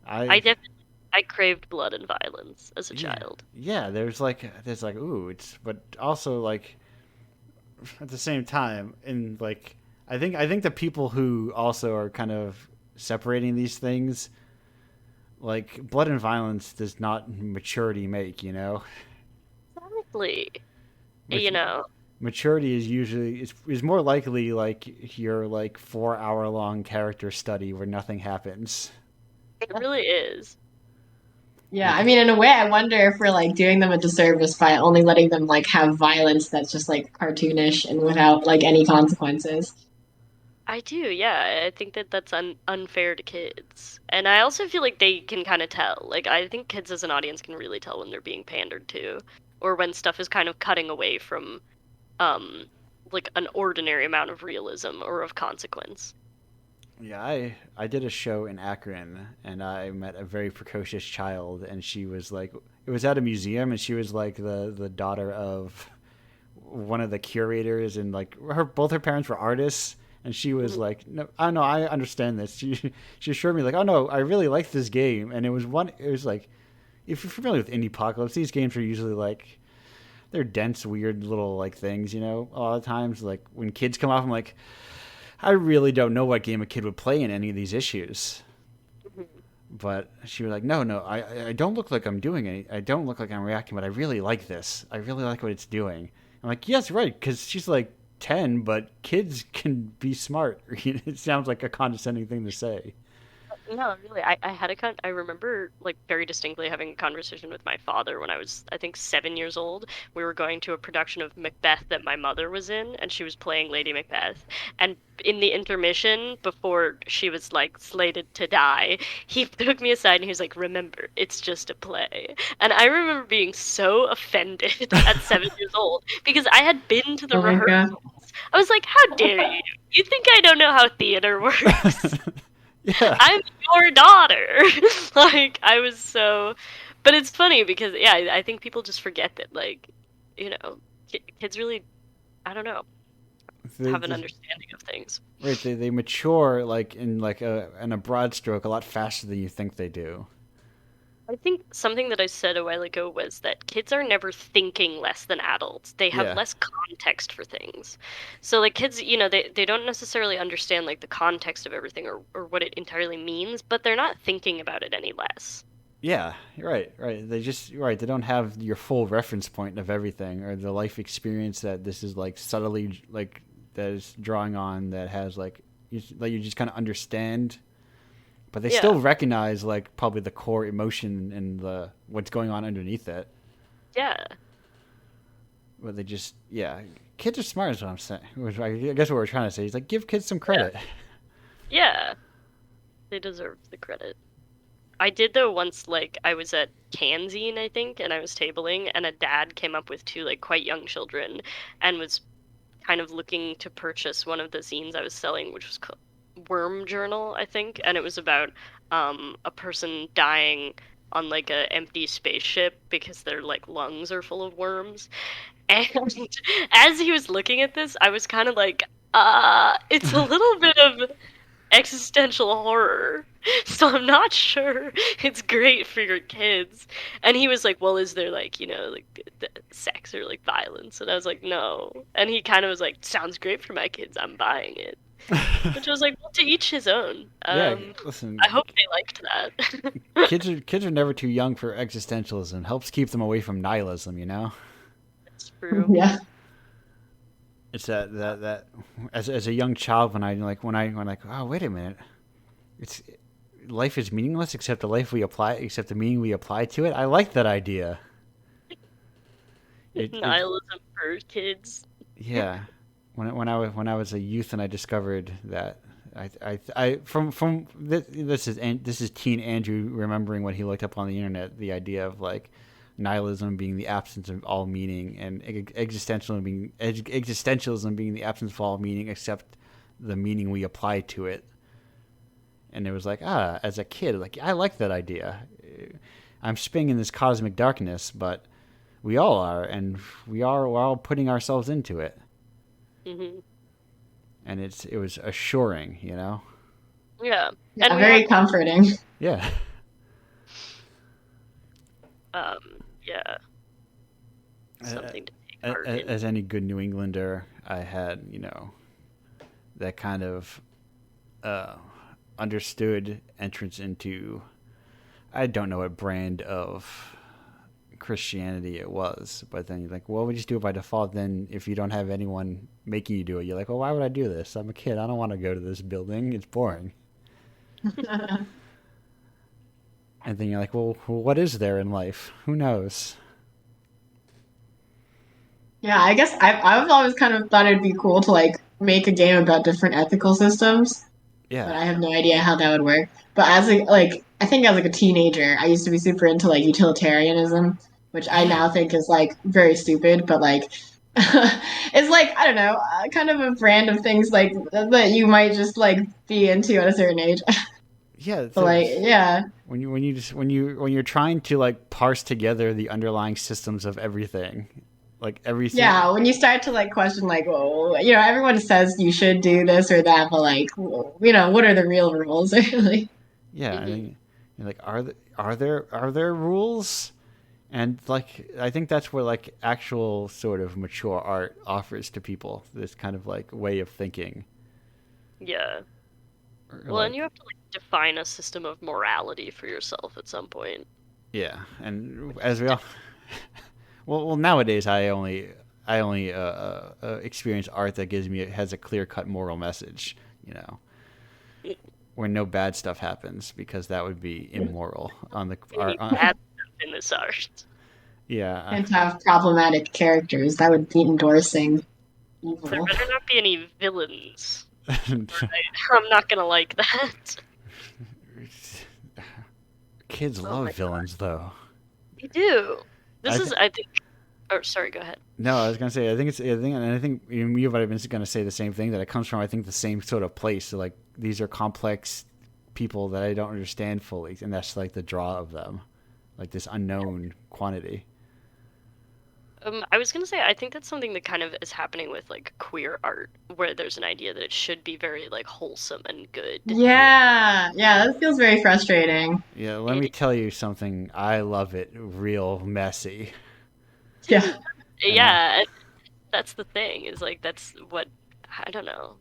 I I definitely I craved blood and violence as a yeah child. yeah. There's like ooh, but also like at the same time, and like I think the people who also are kind of separating these things, like blood and violence, does not maturity make. Exactly. Mat- Maturity is more likely like your like 4 hour long character study where nothing happens. It really is. Yeah, I Like mean, in a way, I wonder if we're like doing them a disservice by only letting them like have violence that's just like cartoonish and without like any consequences. I do, yeah. I think that that's unfair to kids. And I also feel like they can kind of tell. Like, I think kids as an audience can really tell when they're being pandered to, or when stuff is kind of cutting away from, um, like an ordinary amount of realism or of consequence. yeah, I did a show in Akron and I met a very precocious child and she was like it was at a museum and she was like the daughter of one of the curators and like both her parents were artists and she was Mhm. like no I know I understand this she assured me like oh no I really like this game and it was like if you're familiar with Indiepocalypse these games are usually like they're dense weird little like things a lot of times like when kids come off I'm like I really don't know what game a kid would play in any of these issues. Mhm. But she was like, no, I don't look like I'm doing any. I don't look like I'm reacting, but I really like this. I really like what it's doing. I'm like, yes, right, because she's like 10, but kids can be smart. It sounds like a condescending thing to say. No, really. I remember like very distinctly having a conversation with my father when I was, I think, 7 years old. We were going to a production of Macbeth that my mother was in, and she was playing Lady Macbeth. And in the intermission, before she was like slated to die, he took me aside and he was like, "Remember, it's just a play." And I remember being so offended at 7 years old because I had been to the Oh my god. rehearsals. I was like, "How dare you? You think I don't know how theater works?" Yeah. I'm your daughter. Like I was so, but it's funny because yeah, I think people just forget that like, kids really, I don't know, They, have an they, understanding of things. right, they mature like in a broad stroke a lot faster than you think they do. I think something that I said a while ago was that kids are never thinking less than adults. They have Yeah. less context for things. So like kids, they don't necessarily understand like the context of everything or what it entirely means, but they're not thinking about it any less. Yeah, you're right, right. They don't have your full reference point of everything or the life experience that this is like subtly like that is drawing on that has like you just kind of understand, but they Yeah. still recognize like probably the core emotion and the what's going on underneath it. Yeah. But they just yeah, kids are smart is what I'm saying. Which I guess what we're trying to say is like give kids some Yeah. credit. Yeah. They deserve the credit. I did though once like I was at Canzine, I think, and I was tabling and a dad came up with two like quite young children and was kind of looking to purchase one of the zines I was selling, which was called Worm Journal, I think, and it was about a person dying on like a empty spaceship because their like lungs are full of worms. And as he was looking at this, I was kind of like, it's a little bit of existential horror. So I'm not sure it's great for your kids. And he was like, well, is there like, like sex or like violence? And I was like, no. And he kind of was like, sounds great for my kids. I'm buying it. Which I was like, well, to each his own. Yeah, listen, I hope they liked that. kids are never too young for existentialism. Helps keep them away from nihilism, you know? It's true. Yeah. It's that as a young child when oh, wait a minute. It's life is meaningless except the meaning we apply to it. I like that idea. Nihilism for kids. Yeah. When I was a youth and I discovered that this is teen Andrew remembering what he looked up on the internet, the idea of like nihilism being the absence of all meaning and existentialism being the absence of all meaning except the meaning we apply to it. And it was like, as a kid, like I like that idea. I'm spinning in this cosmic darkness, but we all are, and we're all putting ourselves into it. Mm-hmm. And it was assuring, you know. Yeah, and very comforting. Yeah. Yeah. Something to take part in. As any good New Englander, I had, that kind of understood entrance into, I don't know what brand of Christianity it was, but then you're like, well, we just do it by default. Then if you don't have anyone making you do it, you're like, well, why would I do this? I'm a kid. I don't want to go to this building. It's boring. And then you're like, well, what is there in life? Who knows? Yeah, I guess I've always kind of thought it'd be cool to like make a game about different ethical systems. Yeah. But I have no idea how that would work. But I think as like a teenager, I used to be super into like utilitarianism, which I now think is like very stupid. But like, it's like I don't know, kind of a brand of things like that you might just like be into at a certain age. Yeah. But like, yeah. When you're trying to like parse together the underlying systems of everything. Like everything. Yeah, when you start to like question, like, well, everyone says you should do this or that, but like, what are the real rules? Like, yeah, I mean, like, are there rules? And like, I think that's where like actual sort of mature art offers to people this kind of like way of thinking. Yeah. Well, and you have to like define a system of morality for yourself at some point. Yeah, and as we all. Well, nowadays I only experience art that has a clear-cut moral message, where no bad stuff happens because that would be immoral on the art. Bad stuff in this art. Yeah. And to have problematic characters, that would be endorsing evil. There better not be any villains. I'm not gonna like that. Kids love villains, though. They do. I think. Oh, sorry. Go ahead. No, I was gonna say. I think you might have been gonna say the same thing. That it comes from, I think, the same sort of place. So, like, these are complex people that I don't understand fully, and that's like the draw of them, like this unknown quantity. I was gonna say I think that's something that kind of is happening with like queer art, where there's an idea that it should be very like wholesome and good. Yeah, that feels very frustrating. Yeah, let me tell you something. I love it real messy. Yeah. Yeah, that's the thing. Is like that's what I don't know.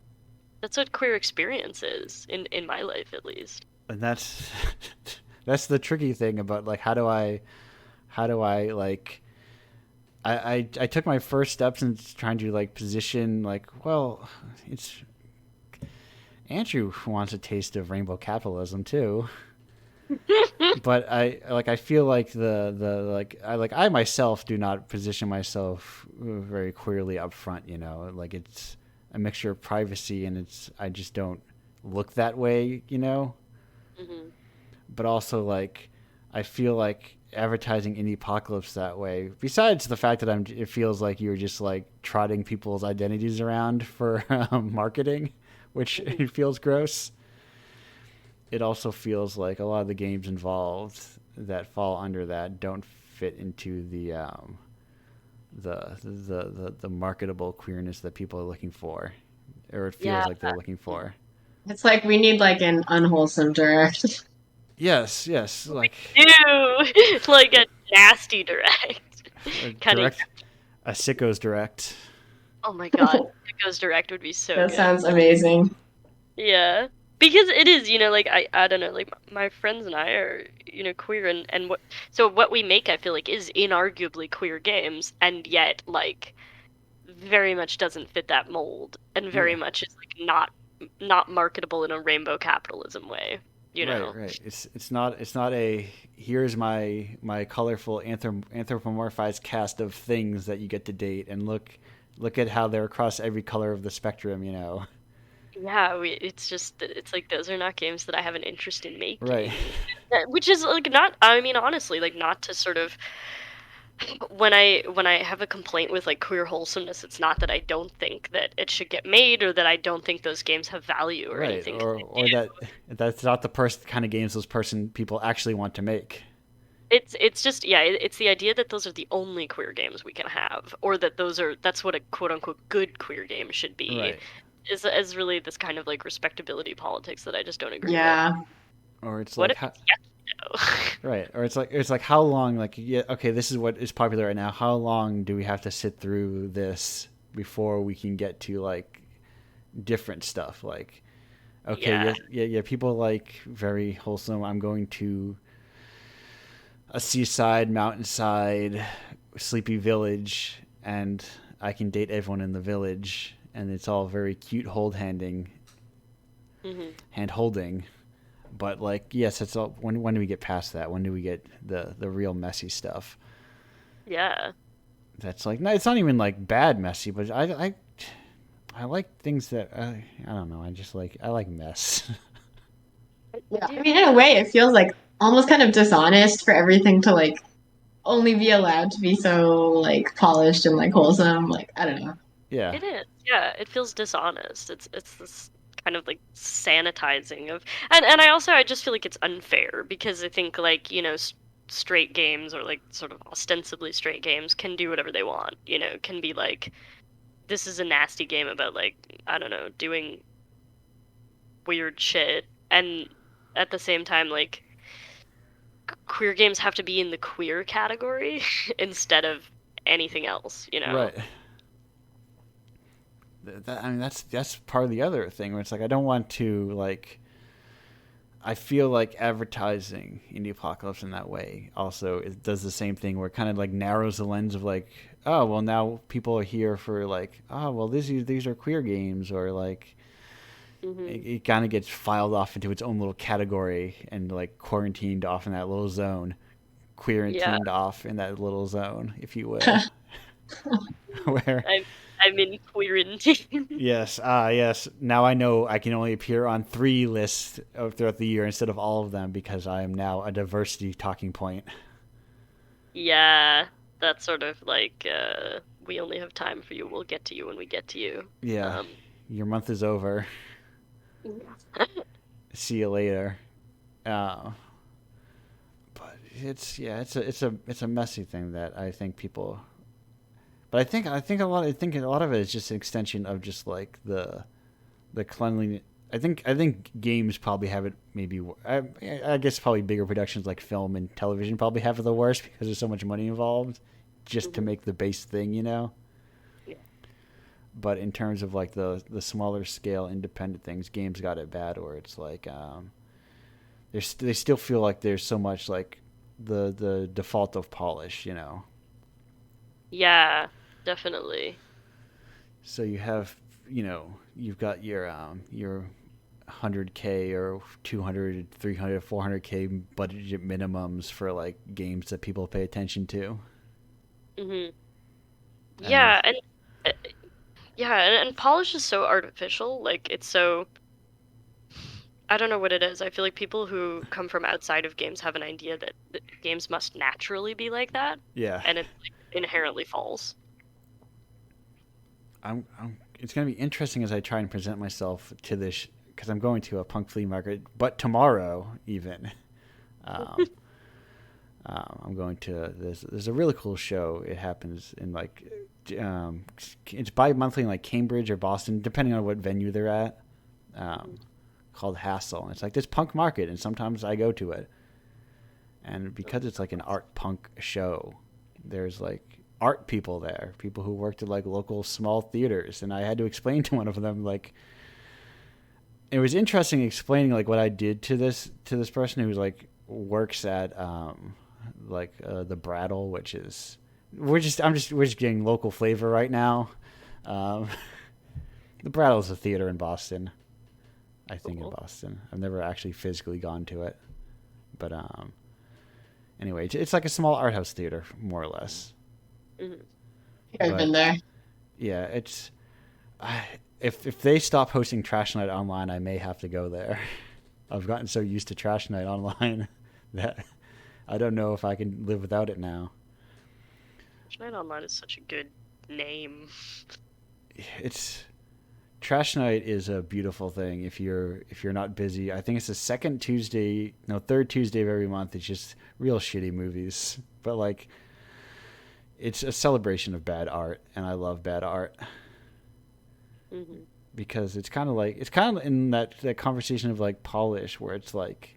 That's what queer experience is in my life, at least. And that's the tricky thing about like how do I like. I took my first steps in trying to like position like, well, it's Andrew wants a taste of rainbow capitalism too. But I feel like I myself do not position myself very queerly up front, like it's a mixture of privacy and I just don't look that way, Mm-hmm. But also like I feel like advertising Indiepocalypse that way, besides the fact that it feels like you're just like trotting people's identities around for marketing, which it feels gross. It also feels like a lot of the games involved that fall under that don't fit into the marketable queerness that people are looking for, or it feels Yeah. like they're looking for. It's like we need like an unwholesome direct. Yes, yes, like Ew! Like a nasty direct. a Kind of. direct, a sicko's direct. Oh my god, Echo's direct would be so That good. sounds amazing. Yeah. Because it is, like I don't know, like my friends and I are, queer and what we make I feel like is inarguably queer games and yet like very much doesn't fit that mold and very Yeah. much is like not marketable in a rainbow capitalism way, you Right, know. right. It's not a here's my colorful anthropomorphized cast of things that you get to date, and look at how they're across every color of the spectrum. Yeah, it's like those are not games that I have an interest in Right. making. Which is like not, I mean, honestly, like not to sort of when I have a complaint with like queer wholesomeness, it's not that I don't think that it should get made or that I don't think those games have value or Right, anything. or that's not the kind of games those people actually want to make. It's just yeah, it's the idea that those are the only queer games we can have, or that that's what a quote unquote good queer game should be. Right. Is really this kind of like respectability politics that I just don't agree with. Yeah. Or it's What like if how, it's yes, no? right, or it's like how long, like, yeah, okay, this is what is popular right now. How long do we have to sit through this before we can get to like different stuff? Like, okay, yeah, people like very wholesome. I'm going to a seaside, mountainside, sleepy village, and I can date everyone in the village, and it's all very cute hand holding. But like, yes, it's all. When do we get past that? When do we get the real messy stuff? Yeah. That's like, no, it's not even like bad messy, but I like things that I don't know. I like mess. Yeah. I mean, in a way, it feels like almost kind of dishonest for everything to like only be allowed to be so like polished and like wholesome. Like, I don't know. Yeah, It is. Yeah, it feels dishonest. It's this kind of like sanitizing of and I just feel like it's unfair because I think like, straight games or like sort of ostensibly straight games can do whatever they want, can be like this is a nasty game about like I don't know, doing weird shit and at the same time like queer games have to be in the queer category instead of anything else. right. I mean, that's part of the other thing where it's like I don't want to like. I feel like advertising Indiepocalypse in that way also it does the same thing where it kind of like narrows the lens of like, oh well, now people are here for like, oh well, these are queer games, or like it kind of gets filed off into its own little category and like quarantined off in that little zone, quarantined off in that little zone, if you will. Where I'm in quarantine. yes. Now I know I can only appear on 3 lists throughout the year instead of all of them because I am now a diversity talking point. Yeah, that's sort of like we only have time for you. We'll get to you when we get to you. Yeah, your month is over. See you later. But it's a messy thing that I think people. But I think a lot of it is just an extension of just like the cleanliness. I think games probably have it maybe. I guess probably bigger productions like film and television probably have it the worst because there's so much money involved just to make the base thing, Yeah. But in terms of like the smaller scale independent things, games got it bad, where it's like they still feel like there's so much like the default of polish, Yeah, definitely. So you have, you've got your 100K or 200, 300, 400K budget minimums for like games that people pay attention to. Yeah, and polish is so artificial. Like it's so I don't know what it is. I feel like people who come from outside of games have an idea that games must naturally be like that. Yeah. And it's like, inherently false. It's going to be interesting as I try and present myself to this, because I'm going to a punk flea market, but tomorrow even. I'm going to there's a really cool show. It happens in like it's bi-monthly in like Cambridge or Boston, depending on what venue they're at. Called Hassle. And it's like this punk market, and sometimes I go to it. And because it's like an art punk show, there's like art people there, people who worked at like local small theaters, and I had to explain to one of them like it was interesting explaining like what I did to this person who's like works at the Brattle, which is we're just getting local flavor right now. The Brattle is a theater in Boston, I think. Cool. In Boston, I've never actually physically gone to it, but anyway, it's like a small art house theater, more or less. Mm-hmm. I've been there. Yeah, it's if they stop hosting Trash Night Online, I may have to go there. I've gotten so used to Trash Night Online that I don't know if I can live without it now. Trash Night Online is such a good name. It's Trash Night is a beautiful thing if you're not busy. I think it's the third Tuesday of every month. It's just real shitty movies, but like it's a celebration of bad art, and I love bad art. Mm-hmm. Because it's kind of in that conversation of like polish, where it's like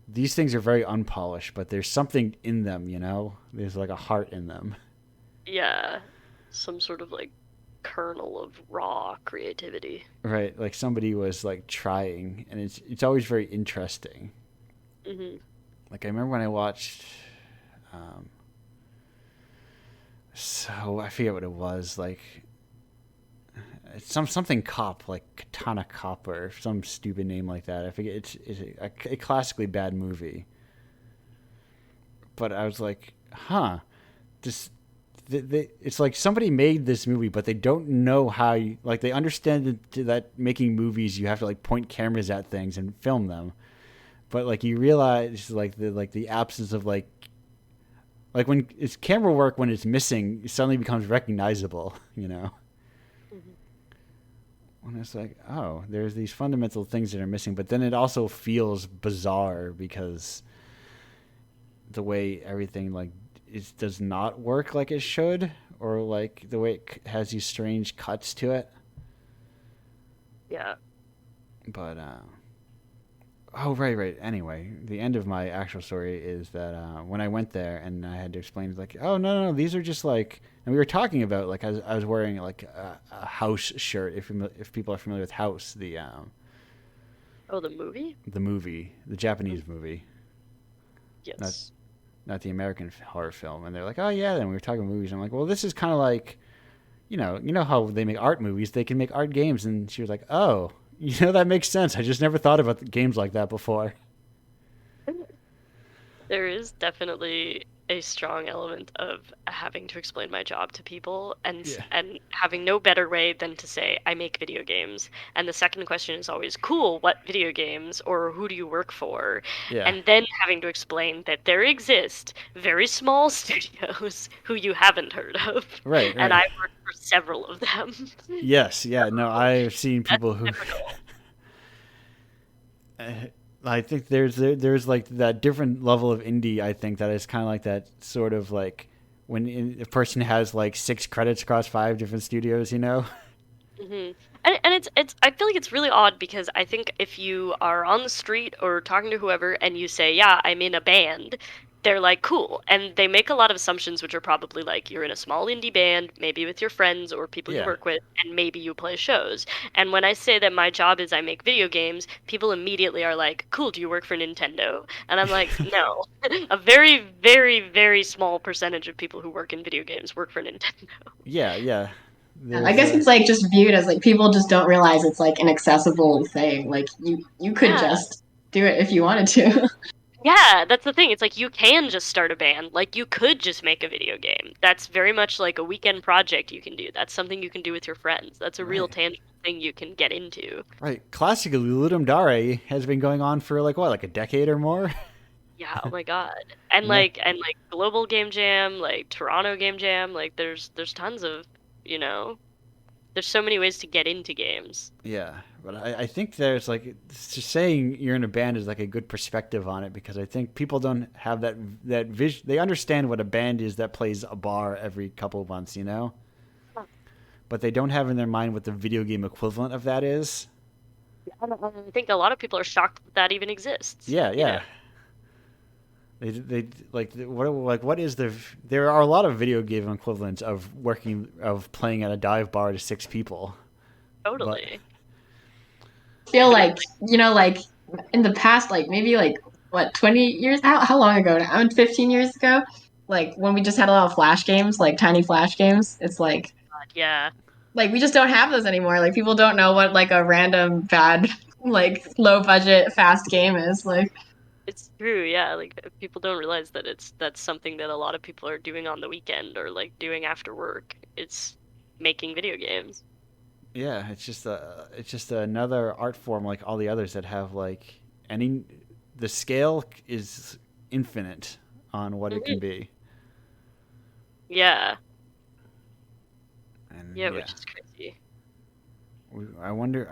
these things are very unpolished, but there's something in them, there's like a heart in them. Yeah, some sort of like kernel of raw creativity. Right, like somebody was like trying, and it's always very interesting. Mm-hmm. Like I remember when I watched so I forget what it was, like it's something cop, like Katana Cop or some stupid name like that. I forget. It's a classically bad movie. But I was like, it's like somebody made this movie, but they don't know how they understand that making movies you have to like point cameras at things and film them. But like you realize like the absence of like when it's camera work, when it's missing, it suddenly becomes recognizable, Mm-hmm. And it's like, oh, there's these fundamental things that are missing, but then it also feels bizarre because the way everything like does not work like it should, or like the way it has these strange cuts to it. Yeah. But right. Anyway, the end of my actual story is that when I went there and I had to explain, like, oh no, these are just like, and we were talking about like I was wearing like a House shirt. If people are familiar with House, the movie, the Japanese movie. Yes. Not the American horror film. And they're like, oh yeah. Then we were talking about movies. I'm like, well, this is kind of like, you know how they make art movies. They can make art games. And she was like, oh. That makes sense. I just never thought about games like that before. There is definitely a strong element of having to explain my job to people and having no better way than to say, I make video games. And the second question is always, cool, what video games, or who do you work for? Yeah. And then having to explain that there exist very small studios who you haven't heard of. Right. And I work for several of them. Yes, yeah, no, I've seen people who... I think there's like that different level of indie. I think that is kind of like that sort of like when a person has like 6 credits across 5 different studios, Mm-hmm. And it's I feel like it's really odd because I think if you are on the street or talking to whoever and you say, yeah, I'm in a band, they're like, cool. And they make a lot of assumptions, which are probably like, you're in a small indie band, maybe with your friends or people you work with, and maybe you play shows. And when I say that my job is I make video games, people immediately are like, cool, do you work for Nintendo? And I'm like, no. A very, very, very small percentage of people who work in video games work for Nintendo. Yeah. I guess it's like just viewed as like people just don't realize it's like an accessible thing. Like you could just do it if you wanted to. Yeah, that's the thing. It's like you can just start a band. Like you could just make a video game. That's very much like a weekend project you can do. That's something you can do with your friends. That's a real tangible thing you can get into. Right. Classically, Ludum Dare has been going on for like a decade or more. Yeah, oh my god. And like Global Game Jam, like Toronto Game Jam, like there's tons of, there's so many ways to get into games. Yeah, but I think there's like just saying you're in a band is like a good perspective on it because I think people don't have that vision. They understand what a band is that plays a bar every couple of months, you know, but they don't have in their mind what the video game equivalent of that is. I think a lot of people are shocked that that even exists. Yeah, You know, yeah. They what is the there are a lot of video game equivalents of playing at a dive bar to 6 people, but totally. Feel But it's like, like in the past, like maybe like what, 20 years? How long ago now? 15 years ago? Like when we just had a lot of flash games, like tiny flash games. It's yeah, like we just don't have those anymore. Like people don't know what like a random bad like low budget fast game is. Like it's true. Yeah, like people don't realize that that's something that a lot of people are doing on the weekend or like doing after work. It's making video games. yeah, it's just another art form like all the others that have like any the scale is infinite on what it can Hmm. be, Yeah, and yeah, yeah, which is crazy. I wonder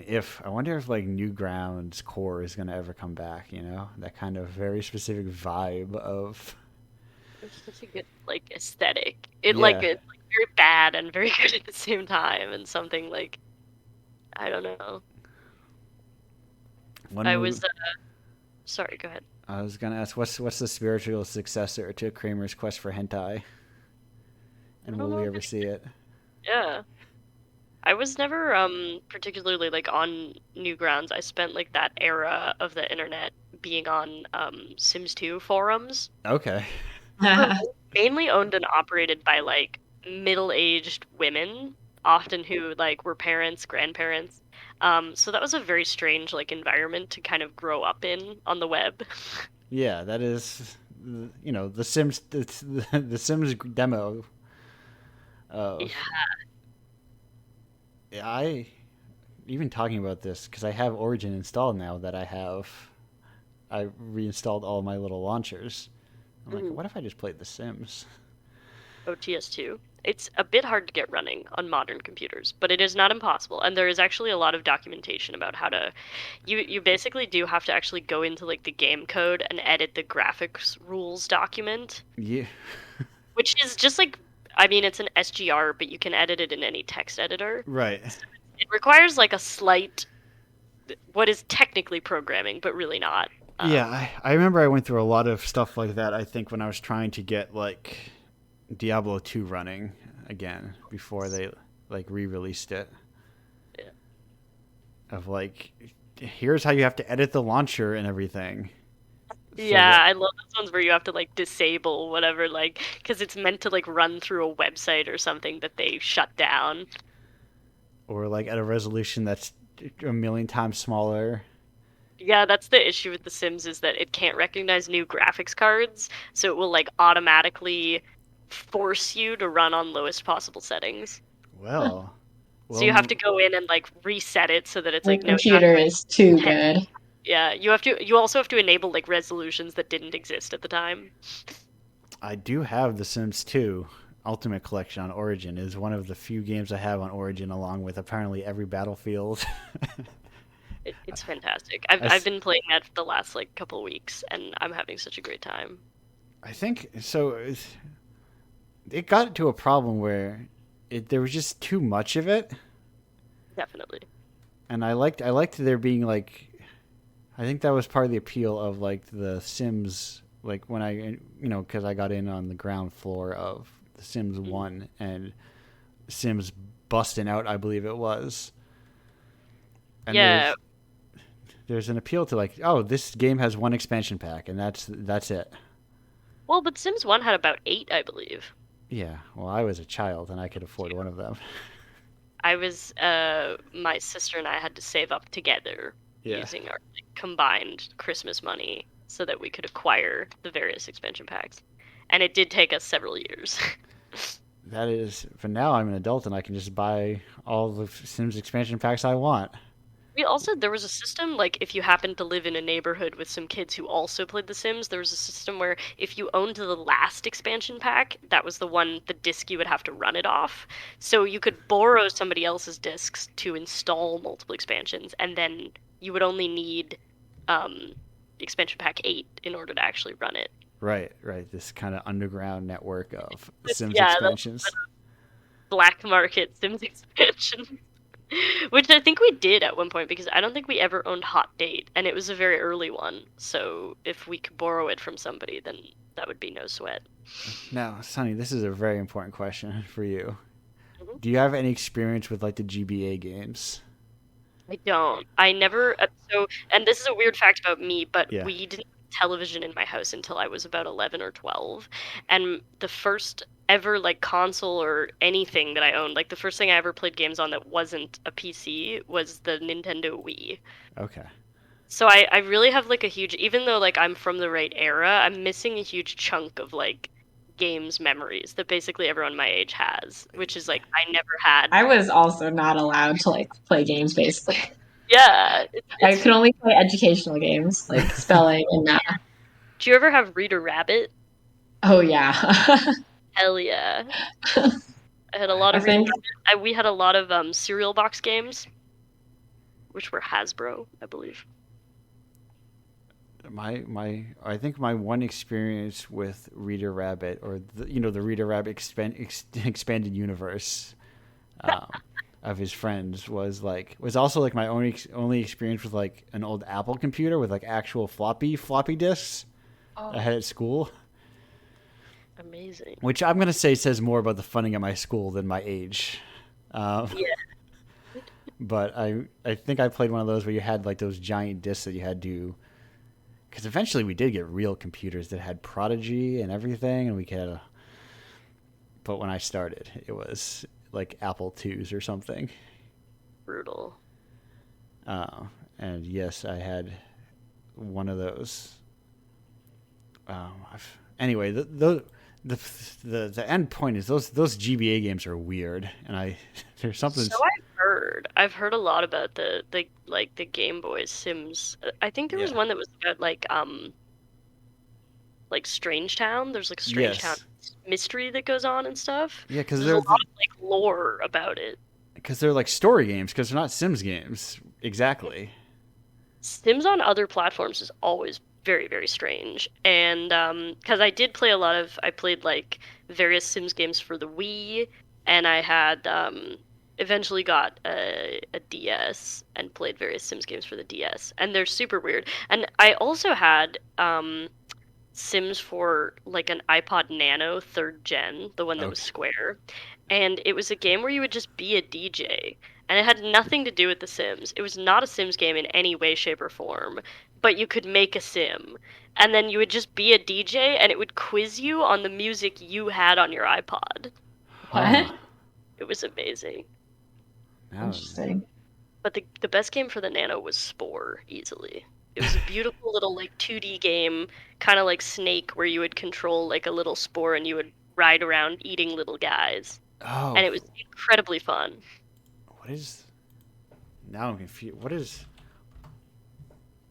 if like Newgrounds core is gonna ever come back. You know, that kind of very specific vibe of It's such a good like aesthetic. It like yeah. it's like very bad and very good at the same time, and something like I don't know. When I will was sorry, go ahead. I was gonna ask what's the spiritual successor to Kramer's quest for hentai, I and don't will know we if ever it, see it? yeah. I was never particularly like on Newgrounds. I spent like that era of the internet being on Sims 2 forums. Okay. Were mainly owned and operated by like middle-aged women, often who like were parents, grandparents. So that was a very strange like environment to kind of grow up in on the web. Yeah, that is, you know, the Sims, the Sims demo Yeah. of. I even talking about this because I have Origin installed now that I reinstalled all my little launchers. I'm like, Mhm. what if I just played The Sims? OTS2. It's a bit hard to get running on modern computers, but it is not impossible. And there is actually a lot of documentation about how to you basically do have to actually go into like the game code and edit the graphics rules document, Yeah, which is just like I mean it's an SGR, but you can edit it in any text editor. right. So it requires like a slight what is technically programming, but really not. Yeah, Um, I remember I went through a lot of stuff like that. I think when I was trying to get like Diablo 2 running again before they like re-released it. yeah. Of like, here's how you have to edit the launcher and everything. So Yeah, that, I love those ones where you have to like disable whatever, like, because it's meant to like run through a website or something that they shut down. or like at a resolution that's a million times smaller. Yeah, that's the issue with The Sims is that it can't recognize new graphics cards, so it will like automatically force you to run on lowest possible settings. Well, So you have well, to go in and like reset it so that it's the like, no, you have to computer like is too 10. good. Yeah, you also have to enable like resolutions that didn't exist at the time. I do have The Sims 2 Ultimate Collection on Origin. It is one of the few games I have on Origin, along with apparently every Battlefield. It's fantastic. I, I've been playing that for the last like couple of weeks and I'm having such a great time. I think so. It got to a problem where there was just too much of it, Definitely. and I liked there being like I think that was part of the appeal of like the Sims, like when because I got in on the ground floor of the Sims Mhm. 1 and Sims busting out, I believe it was. And Yeah. there's an appeal to like, oh, this game has one expansion pack and that's it. Well, but Sims 1 had about 8, I believe. Yeah, well, I was a child and I could afford one of them. I was my sister and I had to save up together Yeah. using our like, combined Christmas money so that we could acquire the various expansion packs. And it did take us several years. That is, for now I'm an adult and I can just buy all the Sims expansion packs I want. There was a system, like, if you happened to live in a neighborhood with some kids who also played The Sims, there was a system where if you owned the last expansion pack, that was the disc you would have to run it off. So you could borrow somebody else's discs to install multiple expansions, and then you would only need um, expansion pack 8 in order to actually run it. Right. This kind of underground network of Sims Yeah, expansions. black market Sims expansion. Which I think we did at one point because I don't think we ever owned Hot Date, and it was a very early one. So if we could borrow it from somebody, then that would be no sweat. Now, Sonny, this is a very important question for you. Mhm. Do you have any experience with like the GBA games? I don't. I never. And this is a weird fact about me, but Yeah. we didn't have television in my house until I was about 11 or 12. And the first ever like console or anything that I owned, like the first thing I ever played games on that wasn't a PC was the Nintendo Wii. Okay. So I really have like a huge, even though like I'm from the right era, I'm missing a huge chunk of like games memories that basically everyone my age has, which is like I never had. I was also not allowed to like play games basically. Yeah, I it's. could only play educational games like spelling and math. Do you ever have Reader Rabbit? Oh yeah. Hell yeah. I had a lot I of Reader think Rabbit. We had a lot of cereal box games, which were Hasbro, I believe. I think my one experience with Reader Rabbit, or the Reader Rabbit expanded universe of his friends, was also like my only experience with like an old Apple computer with like actual floppy disks I had at school. Amazing. Which I'm gonna say says more about the funding at my school than my age. Um, Yeah. but I think I played one of those where you had like those giant disks that you had to. Because eventually we did get real computers that had Prodigy and everything, and we could. But when I started, it was like Apple IIs or something. Brutal. And yes, I had one of those. Anyway, the end point is those GBA games are weird, and there's something. So I've heard. I've heard a lot about the Game Boy Sims. I think there was one that was about like Strange Town. There's like a Strange Town mystery that goes on and stuff. Yeah, because there's a lot of like lore about it. Because they're like story games, because they're not Sims games exactly. Sims on other platforms is always very, very strange, and because I played like various Sims games for the Wii, and I had eventually got a DS and played various Sims games for the DS, and they're super weird. And I also had Sims for like an iPod Nano 3rd gen, the one that was square. And it was a game where you would just be a DJ. And it had nothing to do with The Sims. It was not a Sims game in any way, shape, or form. But you could make a Sim. And then you would just be a DJ and it would quiz you on the music you had on your iPod. what? It was amazing. Interesting. But the best game for the Nano was Spore, easily. It was a beautiful little like 2D game, kind of like Snake, where you would control like a little spore and you would ride around eating little guys. Oh. And it was incredibly fun. Now I'm confused.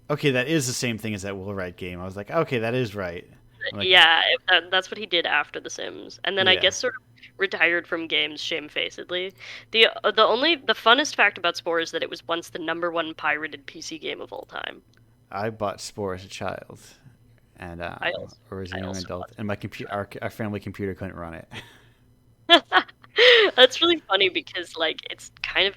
Okay, that is the same thing as that Will Wright game. I was like, okay, that is right. Like, yeah, that's what he did after The Sims. And then I guess sort of retired from games shamefacedly. The funnest fact about Spore is that it was once the #1 pirated PC game of all time. I bought Spore as a child, and or as a young adult, and our family computer couldn't run it. That's really funny because like it's kind of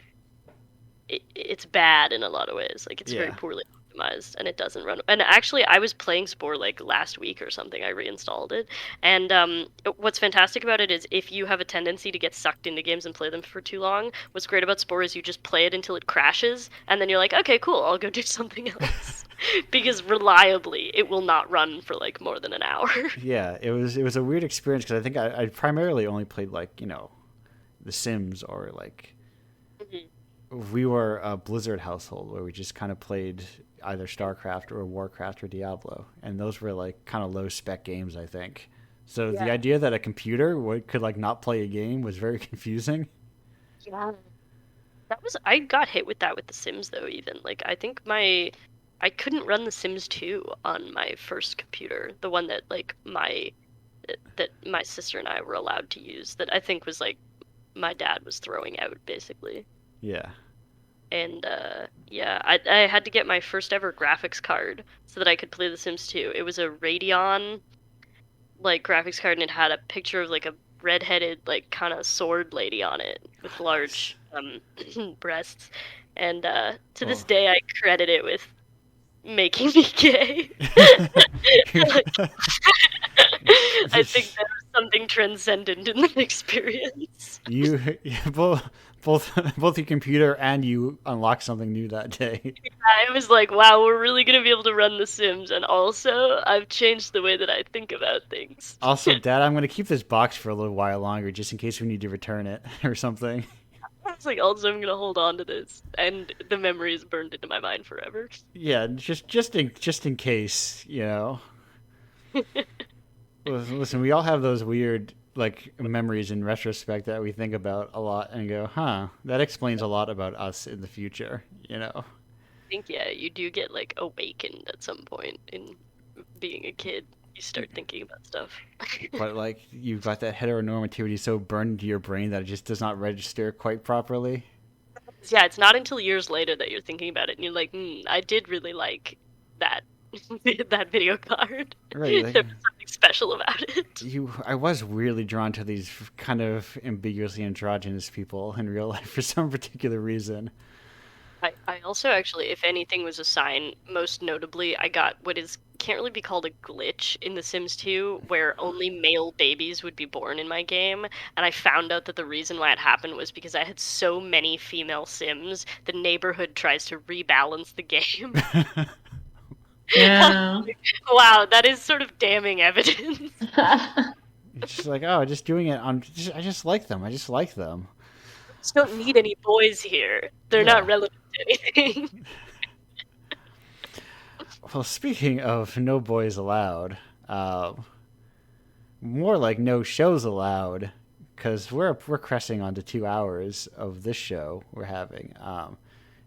it's bad in a lot of ways. Like it's very poorly optimized and it doesn't run. And actually, I was playing Spore like last week or something. I reinstalled it, and what's fantastic about it is if you have a tendency to get sucked into games and play them for too long, what's great about Spore is you just play it until it crashes, and then you're like, okay, cool, I'll go do something else. Because reliably, it will not run for like more than an hour. Yeah, it was a weird experience because I think I primarily only played like The Sims or like. Mm-hmm. We were a Blizzard household where we just kind of played either StarCraft or Warcraft or Diablo, and those were like kind of low spec games, I think. So the idea that a computer could like not play a game was very confusing. Yeah. I got hit with that with The Sims though. Even like I think I couldn't run The Sims 2 on my first computer, the one that that my sister and I were allowed to use. That I think was like my dad was throwing out basically. Yeah. And yeah, I had to get my first ever graphics card so that I could play The Sims 2. It was a Radeon like graphics card, and it had a picture of like a redheaded like kind of sword lady on it with Nice. large breasts. And to this Oh. day, I credit it with making me gay. Like, I think there was something transcendent in that experience. you both your computer and you unlocked something new that day. I was like, wow, we're really gonna be able to run The Sims, and also I've changed the way that I think about things. Also, Dad, I'm going to keep this box for a little while longer just in case we need to return it or something. I was like, also I'm gonna hold on to this, and the memory is burned into my mind forever. Yeah, just in case, you know. Listen, we all have those weird like memories in retrospect that we think about a lot and go, "Huh, that explains a lot about us in the future," you know. I think yeah, you do get like awakened at some point in being a kid. You start thinking about stuff. But like you've got that heteronormativity so burned into your brain that it just does not register quite properly. Yeah, it's not until years later that you're thinking about it and you're like, I did really like that that video card. Right, like, There was something special about it. I was really drawn to these kind of ambiguously androgynous people in real life for some particular reason. I also actually, if anything was a sign, most notably, I got what is can't really be called a glitch in The Sims 2, where only male babies would be born in my game, and I found out that the reason why it happened was because I had so many female Sims, the neighborhood tries to rebalance the game. Yeah. Wow, that is sort of damning evidence. It's just like, oh, just doing it on. I just like them. I just like them. Just don't need any boys here. They're Yeah. not relevant to anything. Well, speaking of no boys allowed, more like no shows allowed, because we're cresting onto 2 hours of this show we're having, and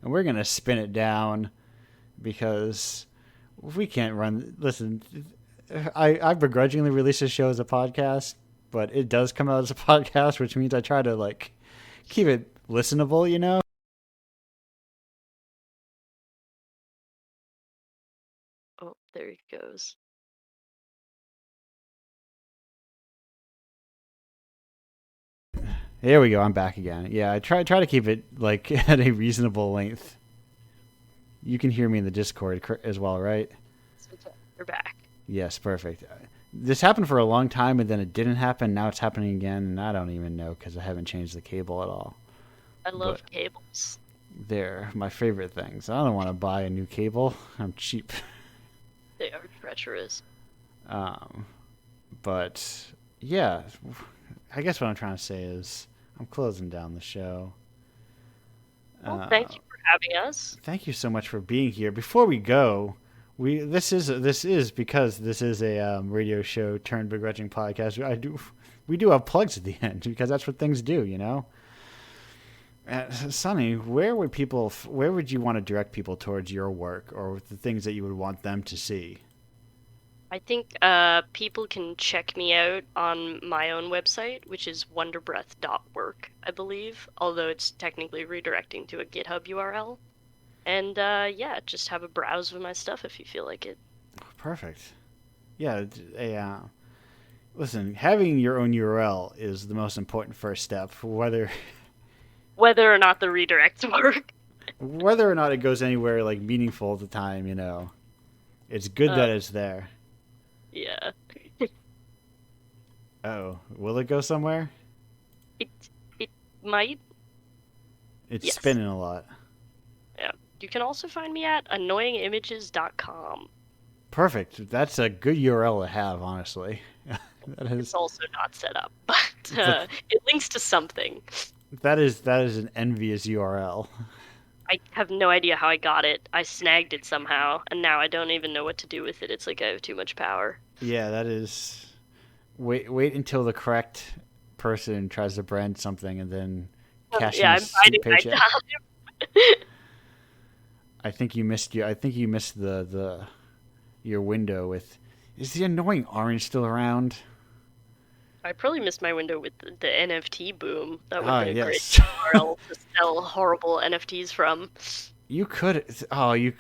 we're gonna spin it down because we can't run. Listen, I begrudgingly release this show as a podcast, but it does come out as a podcast, which means I try to like keep it listenable, you know. Oh, there he goes. There we go. I'm back again. Yeah, I try to keep it like at a reasonable length. You can hear me in the Discord as well, right? We're back. Yes, perfect. This happened for a long time, and then it didn't happen. Now it's happening again, and I don't even know because I haven't changed the cable at all. I love cables. They're my favorite things. I don't want to buy a new cable. I'm cheap. They are treacherous. But yeah, I guess what I'm trying to say is I'm closing down the show. Well, thank you for having us. Thank you so much for being here. Before we go, this is because this is a radio show turned begrudging podcast. We do have plugs at the end because that's what things do, you know. Sonny, where would you want to direct people towards your work or the things that you would want them to see? I think people can check me out on my own website, which is wonderbreath.work, I believe, although it's technically redirecting to a GitHub URL. And yeah, just have a browse of my stuff if you feel like it. Perfect. Yeah, listen, having your own URL is the most important first step, whether or not the redirects work. Whether or not it goes anywhere like meaningful at the time, you know. It's good that it's there. Yeah. Oh, will it go somewhere? It might. It's spinning a lot. Yeah. You can also find me at annoyingimages.com. Perfect. That's a good URL to have, honestly. It's also not set up, but it links to something. That is an envious URL. I have no idea how I got it. I snagged it somehow, and now I don't even know what to do with it. It's like I have too much power. Yeah, that is. Wait until the correct person tries to brand something, and then cashing Yeah, a I'm sweet biding my paycheck. time. I think you missed the your window with. Is the annoying orange still around? I probably missed my window with the NFT boom. That would have Ah, been a great yes. URL to sell horrible NFTs from. You could. Oh, you.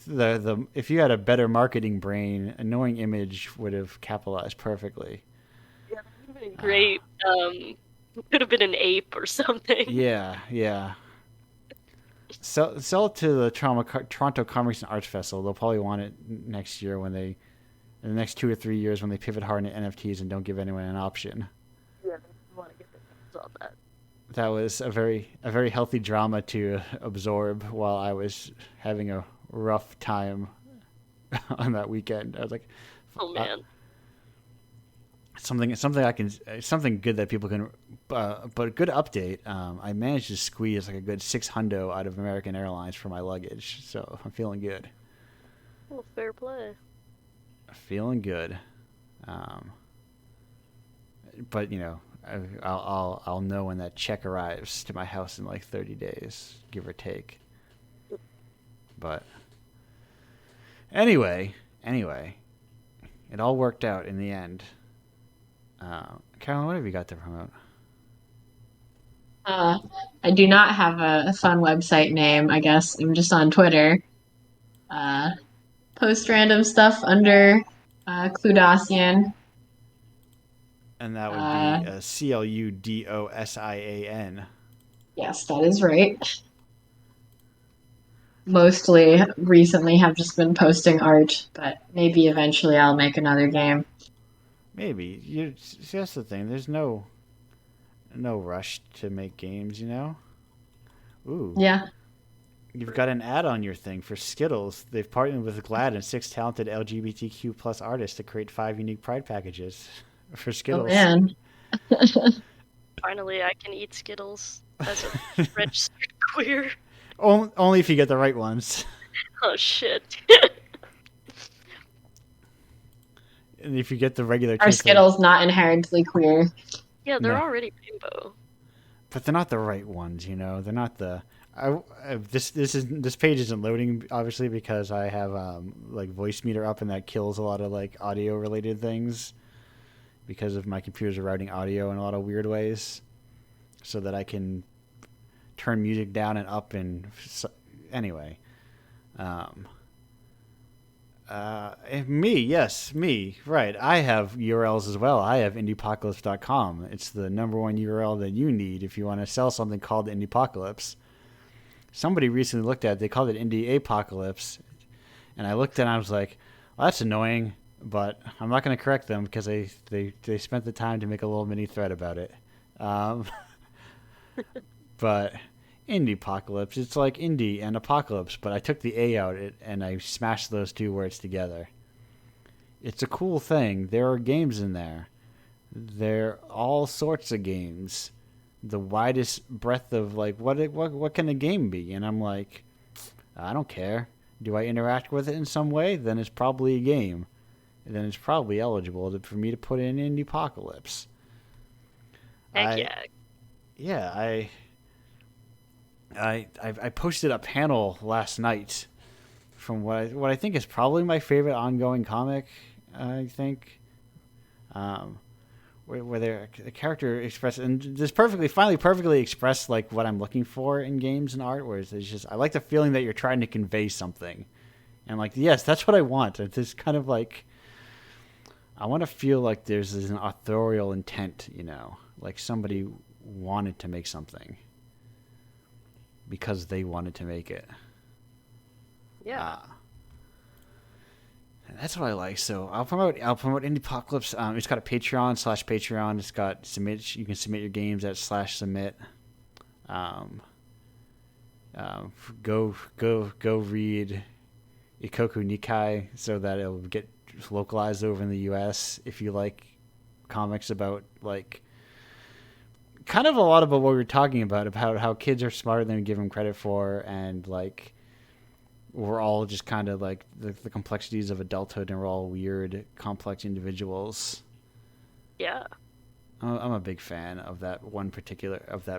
The if you had a better marketing brain, annoying image would have capitalized perfectly. Yeah, that would have been Ah, great. Could have been an ape or something. yeah, yeah. Sell it to the Toronto Comics and Arts Festival. They'll probably want it next year when they, in the next 2 or 3 years when they pivot hard into NFTs and don't give anyone an option. Yeah, they want to get their hands on that. That was a very healthy drama to absorb while I was having a rough time on that weekend. I was like, Oh man. something good that people can, but a good update. I managed to squeeze like a good $600 out of American Airlines for my luggage, so I'm feeling good. Well, fair play. Feeling good. But you know, I'll know when that check arrives to my house in like 30 days, give or take. But anyway, it all worked out in the end. Carolyn, what have you got to promote? I do not have a fun website name, I guess. I'm just on Twitter. Uh, Post random stuff under Cludosian. And that would Uh, be CLUDOSIAN. yes, that is right. Mostly recently have just been posting art, but maybe eventually I'll make another game. Maybe see, that's the thing. There's no rush to make games, you know. Ooh, Yeah. you've got an ad on your thing for Skittles. They've partnered with GLAAD and 6 talented LGBTQ plus artists to create 5 unique Pride packages for Oh Skittles. man. Finally, I can eat Skittles as a registered queer. Only if you get the right ones. Oh shit. And if you get the regular Are taste, Skittles not inherently queer? Yeah, they're no, already rainbow. but they're not the right ones. You know, they're not the. This page isn't loading obviously because I have like voice meter up and that kills a lot of like audio related things because of my computers are routing audio in a lot of weird ways, so that I can turn music down and up and anyway. Um, me, right. I have URLs as well. I have indiepocalypse.com. It's the number one URL that you need if you want to sell something called Indiepocalypse. Somebody recently looked at it, they called it Indiepocalypse, and I looked and I was like, well, that's annoying, but I'm not going to correct them because they spent the time to make a little mini thread about it. Um, but Indiepocalypse, it's like indie and apocalypse, but I took the A out and I smashed those two words together. It's a cool thing. There are games in there. There are all sorts of games. The widest breadth of like what can a game be? And I'm like, I don't care. Do I interact with it in some way? Then it's probably a game. And then it's probably eligible for me to put in Indiepocalypse. Heck yeah. Yeah, I posted a panel last night from what I think is probably my favorite ongoing comic. I think, where the character expressed and just perfectly expressed like what I'm looking for in games and art. Where it's just I like the feeling that you're trying to convey something, and like yes, that's what I want. It's just kind of like I want to feel like there's an authorial intent, you know, like somebody wanted to make something because they wanted to make it. Yeah. That's what I like. So I'll promote Indiepocalypse. It's got a Patreon/Patreon. It's got submit. You can submit your games at /submit. Go read Ikoku Nikai so that it'll get localized over in the U.S. if you like comics about like kind of a lot about what we were talking about how kids are smarter than we give them credit for, and like we're all just kind of like the complexities of adulthood, and we're all weird, complex individuals. Yeah. I'm a big fan of that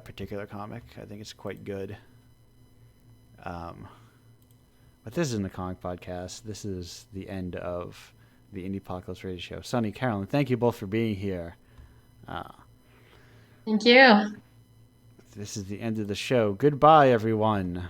particular comic. I think it's quite good. But this isn't a comic podcast. This is the end of the Indiepocalypse Radio Show. Sunny, Carolyn, thank you both for being here. Thank you. This is the end of the show. Goodbye, everyone.